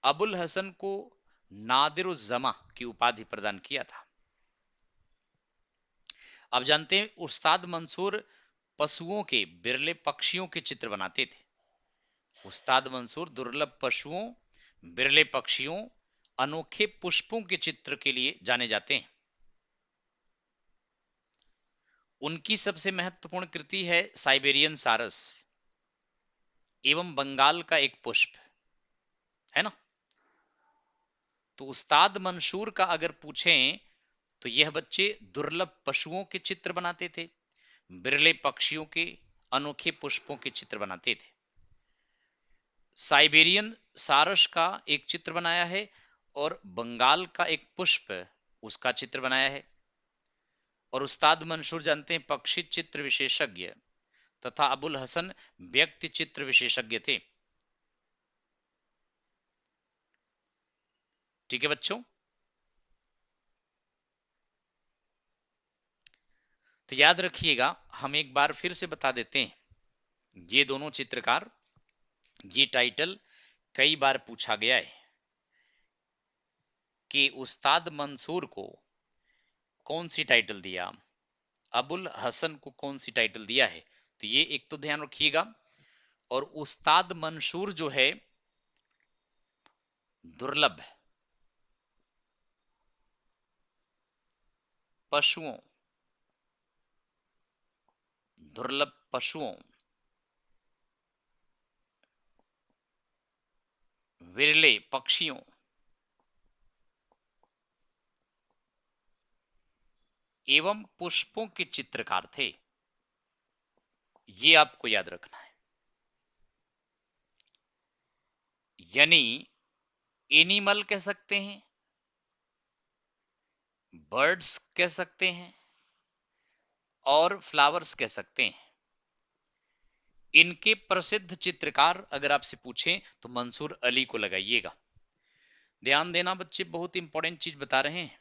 अबुल हसन को नादिर उल जमा की उपाधि प्रदान किया था। अब जानते हैं उस्ताद मंसूर पशुओं के, बिरले पक्षियों के चित्र बनाते थे। उस्ताद मंसूर दुर्लभ पशुओं, बिरले पक्षियों, अनोखे पुष्पों के चित्र के लिए जाने जाते हैं। उनकी सबसे महत्वपूर्ण कृति है साइबेरियन सारस एवं बंगाल का एक पुष्प, है ना। तो उस्ताद मंसूर का अगर पूछें तो यह बच्चे दुर्लभ पशुओं के चित्र बनाते थे, बिरले पक्षियों के, अनोखे पुष्पों के चित्र बनाते थे। साइबेरियन सारस का एक चित्र बनाया है और बंगाल का एक पुष्प उसका चित्र बनाया है। और उस्ताद मंसूर जानते हैं पक्षी चित्र विशेषज्ञ तथा अबुल हसन व्यक्ति चित्र विशेषज्ञ थे। ठीक है बच्चों, तो याद रखिएगा, हम एक बार फिर से बता देते हैं, ये दोनों चित्रकार, ये टाइटल कई बार पूछा गया है कि उस्ताद मंसूर को कौन सी टाइटल दिया, अबुल हसन को कौन सी टाइटल दिया है। तो ये एक तो ध्यान रखिएगा। और उस्ताद मंसूर जो है दुर्लभ पशुओं, दुर्लभ पशुओं, विरले पक्षियों एवं पुष्पों के चित्रकार थे। ये आपको याद रखना है। यानी एनिमल कह सकते हैं, बर्ड्स कह सकते हैं और फ्लावर्स कह सकते हैं। इनके प्रसिद्ध चित्रकार अगर आपसे पूछें तो मंसूर अली को लगाइएगा। ध्यान देना बच्चे, बहुत इंपॉर्टेंट चीज बता रहे हैं।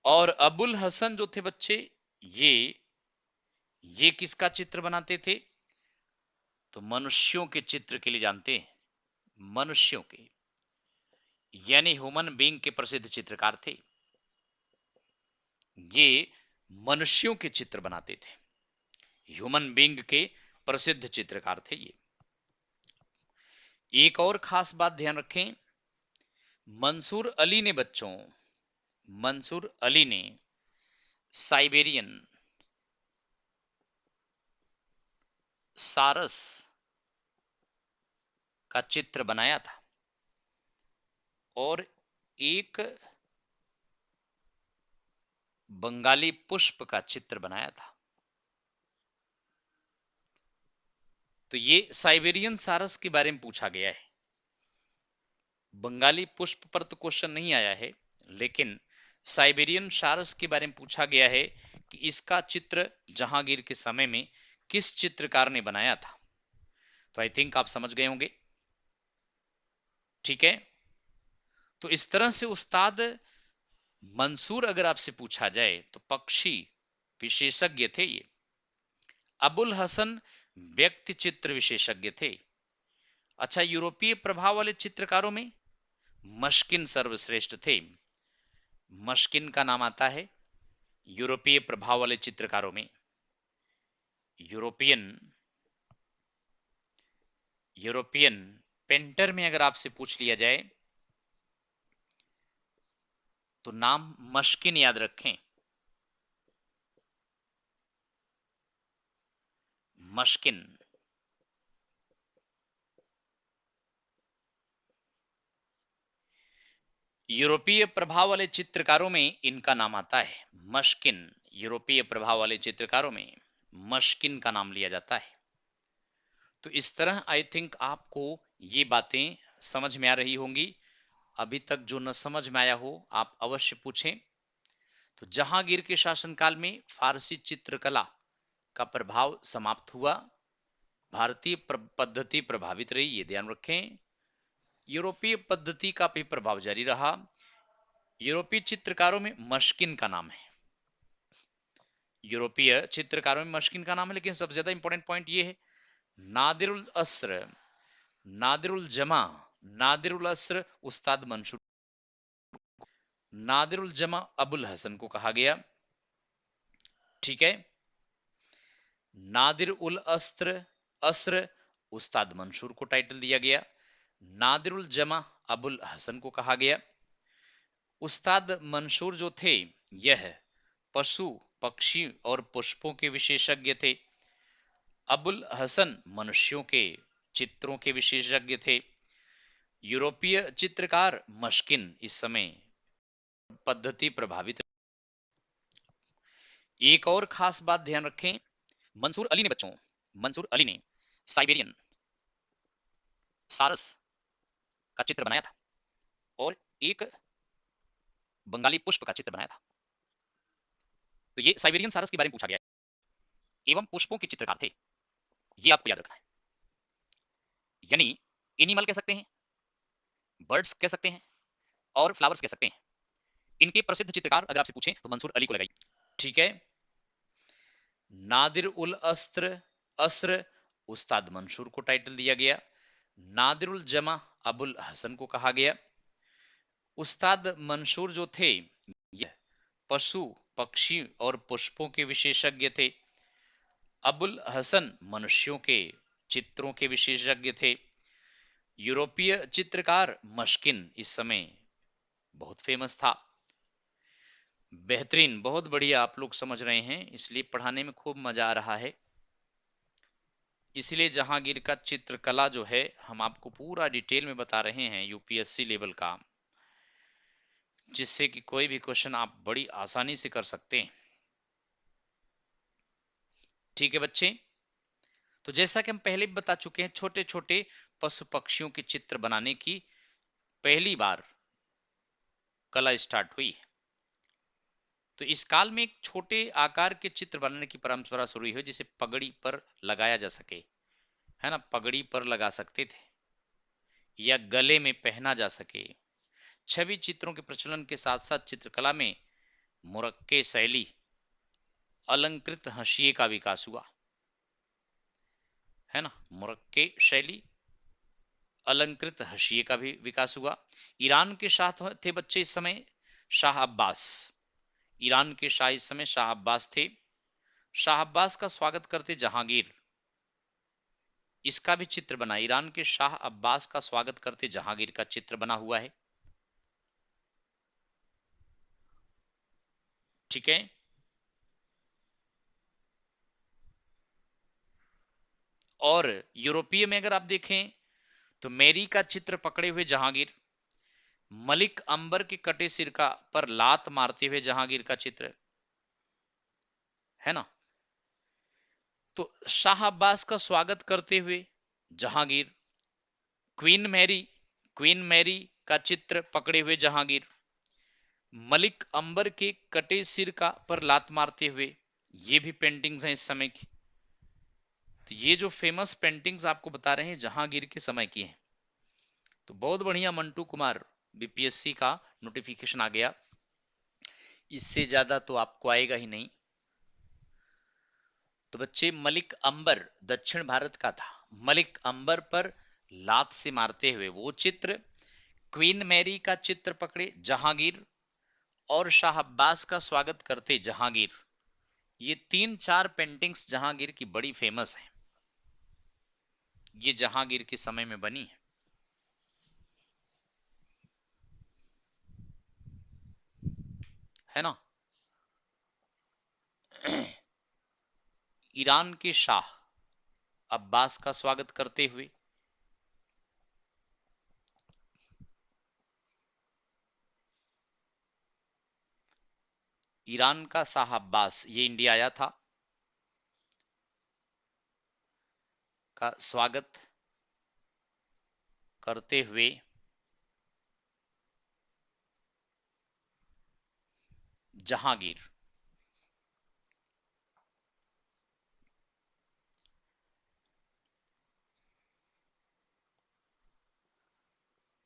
और अबुल हसन जो थे बच्चे, ये किसका चित्र बनाते थे, तो मनुष्यों के चित्र के लिए जानते हैं, मनुष्यों के, यानी ह्यूमन बीइंग के प्रसिद्ध चित्रकार थे। ये मनुष्यों के चित्र बनाते थे, ह्यूमन बीइंग के प्रसिद्ध चित्रकार थे ये। एक और खास बात ध्यान रखें, मंसूर अली ने बच्चों, मंसूर अली ने साइबेरियन सारस का चित्र बनाया था और एक बंगाली पुष्प का चित्र बनाया था। तो ये साइबेरियन सारस के बारे में पूछा गया है। बंगाली पुष्प पर तो क्वेश्चन नहीं आया है, लेकिन साइबेरियन सारस के बारे में पूछा गया है कि इसका चित्र जहांगीर के समय में किस चित्रकार ने बनाया था। तो आई थिंक आप समझ गए होंगे। ठीक है, तो इस तरह से उस्ताद मंसूर अगर आपसे पूछा जाए तो पक्षी विशेषज्ञ थे ये। अबुल हसन व्यक्ति चित्र विशेषज्ञ थे। अच्छा, यूरोपीय प्रभाव वाले चित्रकारों में मस्किन सर्वश्रेष्ठ थे। मस्किन का नाम आता है यूरोपीय प्रभाव वाले चित्रकारों में। यूरोपियन यूरोपियन पेंटर में अगर आपसे पूछ लिया जाए तो नाम मस्किन याद रखें। मस्किन। यूरोपीय प्रभाव वाले चित्रकारों में इनका नाम आता है मस्किन। यूरोपीय प्रभाव वाले चित्रकारों में मस्किन का नाम लिया जाता है। तो इस तरह आई थिंक आपको ये बातें समझ में आ रही होंगी। अभी तक जो न समझ में आया हो आप अवश्य पूछें। तो जहांगीर के शासनकाल में फारसी चित्रकला का प्रभाव समाप्त हुआ, भारतीय पद्धति प्रभावित रही, ये ध्यान रखें। यूरोपीय पद्धति का भी प्रभाव जारी रहा। यूरोपीय चित्रकारों में मस्किन का नाम है, यूरोपीय चित्रकारों में मस्किन का नाम है। लेकिन सबसे ज्यादा इंपॉर्टेंट पॉइंट ये है, नादिरुल अस्र, नादिरुल जमा, नादिरुल अस्र उस्ताद मंसूर, नादिरुल जमा अबुल हसन को कहा गया। ठीक है, नादिर उल अस्र अस्र उस्ताद मंसूर को टाइटल दिया गया। नादिर उल जमा अबुल हसन को कहा गया। उस्ताद मंसूर जो थे यह पशु पक्षी और पुष्पों के विशेषज्ञ थे। अबुल हसन मनुष्यों के चित्रों के विशेषज्ञ थे। यूरोपीय चित्रकार मस्किन इस समय पद्धति प्रभावित। एक और खास बात ध्यान रखें, मंसूर अली ने बच्चों, मंसूर अली ने साइबेरियन सारस का चित्र बनाया था और एक बंगाली पुष्प का चित्र बनाया था। तो ये साइबेरियन सारस के बारे में पूछा गया है एवं पुष्पों के चित्रकार थे, ये आपको याद रखना है। यानी एनिमल कह सकते हैं, बर्ड्स कह सकते हैं और फ्लावर्स कह सकते हैं। इनके प्रसिद्ध चित्रकार अगर आपसे पूछें तो मंसूर अली को लगाइए। ठीक है। नादिर उल अस्र उस्ताद मंसूर को टाइटल दिया गया। नादिर उल जमा अबुल हसन को कहा गया। उस्ताद मंसूर जो थे यह पशु पक्षी और पुष्पों के विशेषज्ञ थे। अबुल हसन मनुष्यों के चित्रों के विशेषज्ञ थे। यूरोपीय चित्रकार मस्किन इस समय बहुत फेमस था। बेहतरीन, बहुत बढ़िया, आप लोग समझ रहे हैं, इसलिए पढ़ाने में खूब मजा आ रहा है। इसलिए जहांगीर का चित्रकला जो है हम आपको पूरा डिटेल में बता रहे हैं यूपीएससी लेवल का, जिससे कि कोई भी क्वेश्चन आप बड़ी आसानी से कर सकते हैं। ठीक है बच्चे, तो जैसा कि हम पहले भी बता चुके हैं, छोटे छोटे पशु पक्षियों के चित्र बनाने की पहली बार कला स्टार्ट हुई। तो इस काल में एक छोटे आकार के चित्र बनाने की परंपरा शुरू हुई जिसे पगड़ी पर लगाया जा सके, है ना, पगड़ी पर लगा सकते थे या गले में पहना जा सके। छवि चित्रों के प्रचलन के साथ साथ चित्रकला में मुरक्के शैली, अलंकृत हाशिए का विकास हुआ, है ना, मुरक्के शैली, अलंकृत हाशिए का भी विकास हुआ। ईरान के शाह थे बच्चे इस समय शाह अब्बास। ईरान के शाह इस समय शाह अब्बास थे। शाह अब्बास का स्वागत करते जहांगीर, इसका भी चित्र बना। ईरान के शाह अब्बास का स्वागत करते जहांगीर का चित्र बना हुआ है। ठीक है। और यूरोपीय में अगर आप देखें तो मैरी का चित्र पकड़े हुए जहांगीर, मलिक अंबर के कटे सिर का पर लात मारते हुए जहांगीर का चित्र, है ना। तो शाह अब्बास का स्वागत करते हुए जहांगीर, क्वीन मैरी का चित्र पकड़े हुए जहांगीर, मलिक अंबर के कटे सिर का पर लात मारते हुए, ये भी पेंटिंग्स हैं इस समय की। तो ये जो फेमस पेंटिंग्स आपको बता रहे हैं जहांगीर के समय की हैं। तो बहुत बढ़िया मंटू कुमार, बीपीएससी का नोटिफिकेशन आ गया, इससे ज्यादा तो आपको आएगा ही नहीं। तो बच्चे मलिक अंबर दक्षिण भारत का था, मलिक अंबर पर लात से मारते हुए वो चित्र, क्वीन मैरी का चित्र पकड़े जहांगीर और शाह अब्बास का स्वागत करते जहांगीर, ये तीन चार पेंटिंग्स जहांगीर की बड़ी फेमस है। ये जहांगीर के समय में बनी है ना। ईरान के शाह अब्बास का स्वागत करते हुए, ईरान का शाह अब्बास, ये इंडिया आया था, का स्वागत करते हुए Jahangir.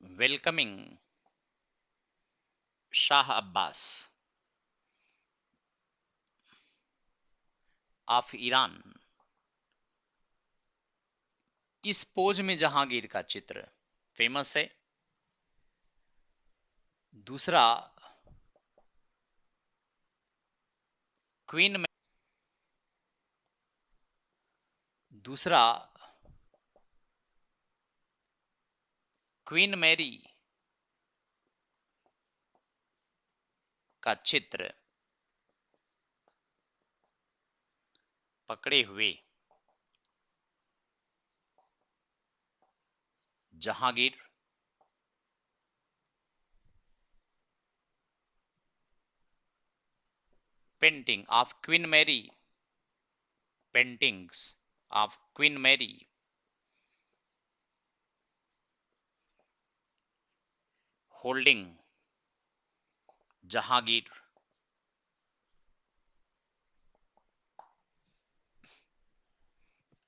Welcoming Shah Abbas of Iran, इस पोज में जहांगीर का चित्र फेमस है। दूसरा, क्वीन दूसरा, क्वीन मैरी का चित्र पकड़े हुए Jahangir painting of queen Mary, paintings of queen Mary holding Jahangir.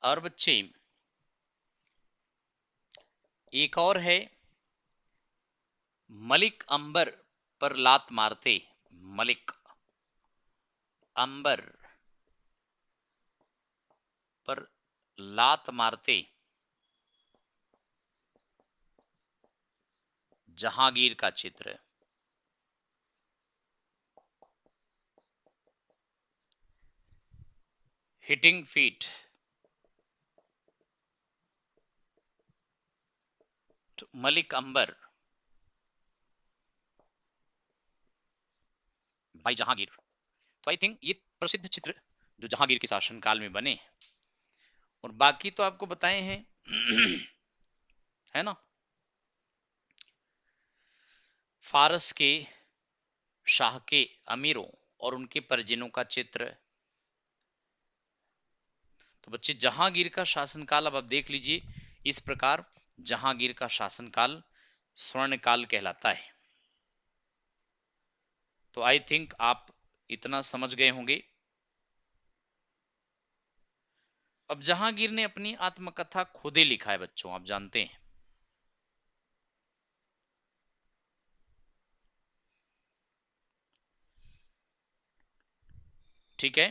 और बच्चे, एक और है, मलिक अंबर पर लात मारते, मलिक अंबर पर लात मारते जहांगीर का चित्र। Hitting feet to Malik Ambar by Jahangir. तो आई थिंक ये प्रसिद्ध चित्र जो जहांगीर के शासनकाल में बने, और बाकी तो आपको बताए हैं है ना। फारस के शाह के अमीरों और उनके परिजनों का चित्र। तो बच्चे, जहांगीर का शासनकाल अब आप देख लीजिए, इस प्रकार जहांगीर का शासनकाल स्वर्णकाल कहलाता है। तो आई थिंक आप इतना समझ गए होंगे। अब जहांगीर ने अपनी आत्मकथा खुद ही लिखा है बच्चों, आप जानते हैं। ठीक है,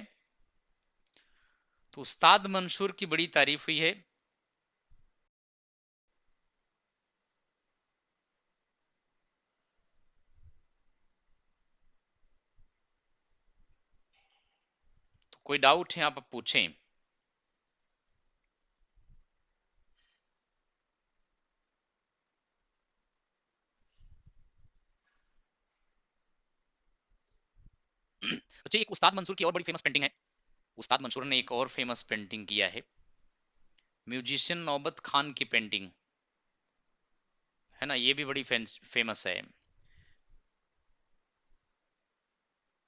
तो उस्ताद मंसूर की बड़ी तारीफ हुई है। तो कोई डाउट है आप पूछें। अच्छा, एक उस्ताद मंसूर की और बड़ी फेमस पेंटिंग है। उस्ताद मंसूर ने एक और फेमस पेंटिंग किया है, म्यूजिशियन नौबत खान की पेंटिंग, है ना। ये भी बड़ी फेमस है।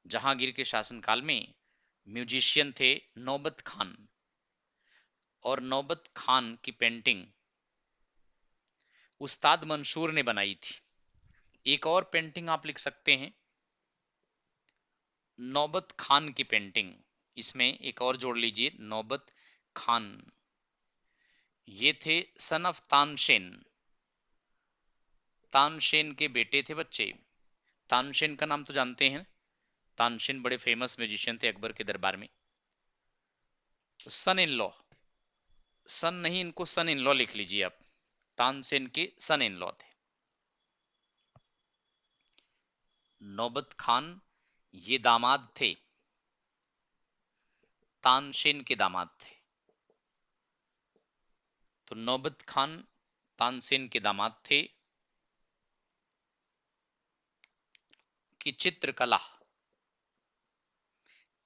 जहांगीर के शासनकाल में म्यूजिशियन थे नौबत खान, और नौबत खान की पेंटिंग उस्ताद मंसूर ने बनाई थी। एक और पेंटिंग आप लिख सकते हैं, नौबत खान की पेंटिंग। इसमें एक और जोड़ लीजिए, नौबत खान, ये थे सन ऑफ तानसेन, तानसेन के बेटे थे बच्चे। तानसेन का नाम तो जानते हैं, तानसेन बड़े फेमस म्यूजिशियन थे अकबर के दरबार में। सन इन लॉ, सन नहीं, इनको सन इन लॉ लिख लीजिए आप, तानसेन के सन इन लॉ थे नौबत खान। ये दामाद थे, तानसेन के दामाद थे। तो नौबत खान तानसेन के दामाद थे। कि चित्रकला,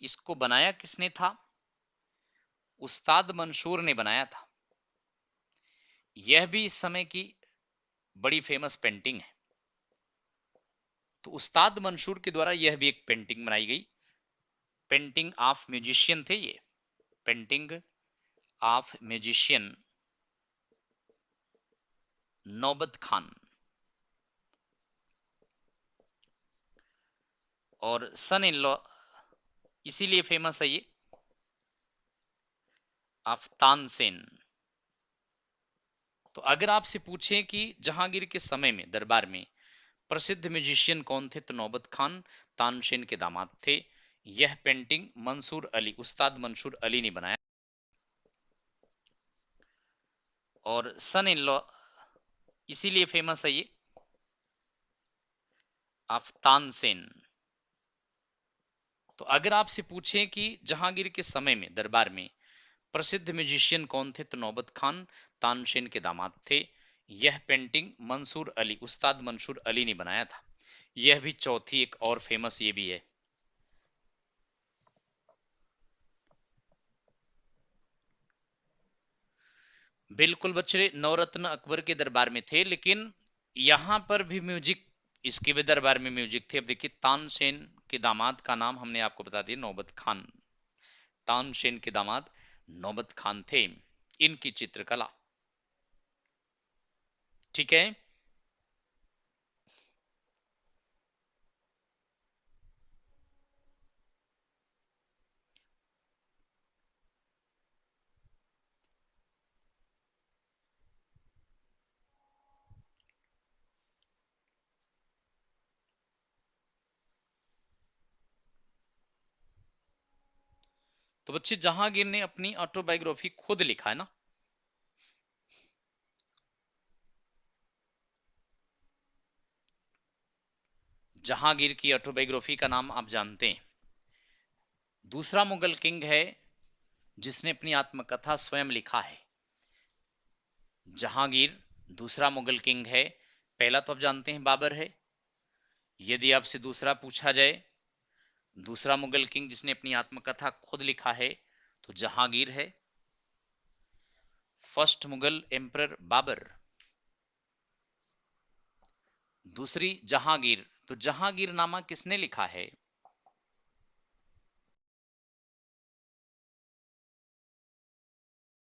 इसको बनाया किसने था? उस्ताद मंसूर ने बनाया था। यह भी इस समय की बड़ी फेमस पेंटिंग है। तो उस्ताद मंसूर के द्वारा यह भी एक पेंटिंग बनाई गई। पेंटिंग ऑफ म्यूजिशियन थे ये, पेंटिंग ऑफ म्यूजिशियन नौबत खान। और सन इन लॉ इसीलिए फेमस है ये, ऑफ तानसेन। तो अगर आपसे पूछें कि जहांगीर के समय में दरबार में प्रसिद्ध म्यूजिशियन कौन थे, तो नौबत खान तानसेन के दामाद थे। यह पेंटिंग मंसूर अली, उस्ताद मंसूर अली ने बनाया। और सन इन लॉ इसीलिए फेमस है ये, ऑफ तानसेन। तो अगर आपसे पूछें कि जहांगीर के समय में दरबार में प्रसिद्ध म्यूजिशियन कौन थे? तो नौबत खान तानसेन के दामाद थे। यह पेंटिंग मंसूर अली, उस्ताद मंसूर अली ने बनाया था। यह भी चौथी एक और फेमस ये भी है। बिल्कुल बच्चे, नवरत्न अकबर के दरबार में थे, लेकिन यहां पर भी म्यूजिक, इसके भी दरबार में म्यूजिक थे। अब देखिए, तानसेन के दामाद का नाम हमने आपको बता दिया, नौबत खान। तानसेन के दामाद नौबत खान थे। इनकी चित्रकला, ठीक है। तो बच्चे, जहांगीर ने अपनी ऑटोबायोग्राफी खुद लिखा है ना। जहांगीर की ऑटोबायोग्राफी का नाम आप जानते हैं। दूसरा मुगल किंग है जिसने अपनी आत्मकथा स्वयं लिखा है। जहांगीर दूसरा मुगल किंग है। पहला तो आप जानते हैं बाबर है। यदि आपसे दूसरा पूछा जाए, दूसरा मुगल किंग जिसने अपनी आत्मकथा खुद लिखा है, तो जहांगीर है। First Mughal emperor Babur. दूसरी जहांगीर, तो जहांगीर नामा किसने लिखा है?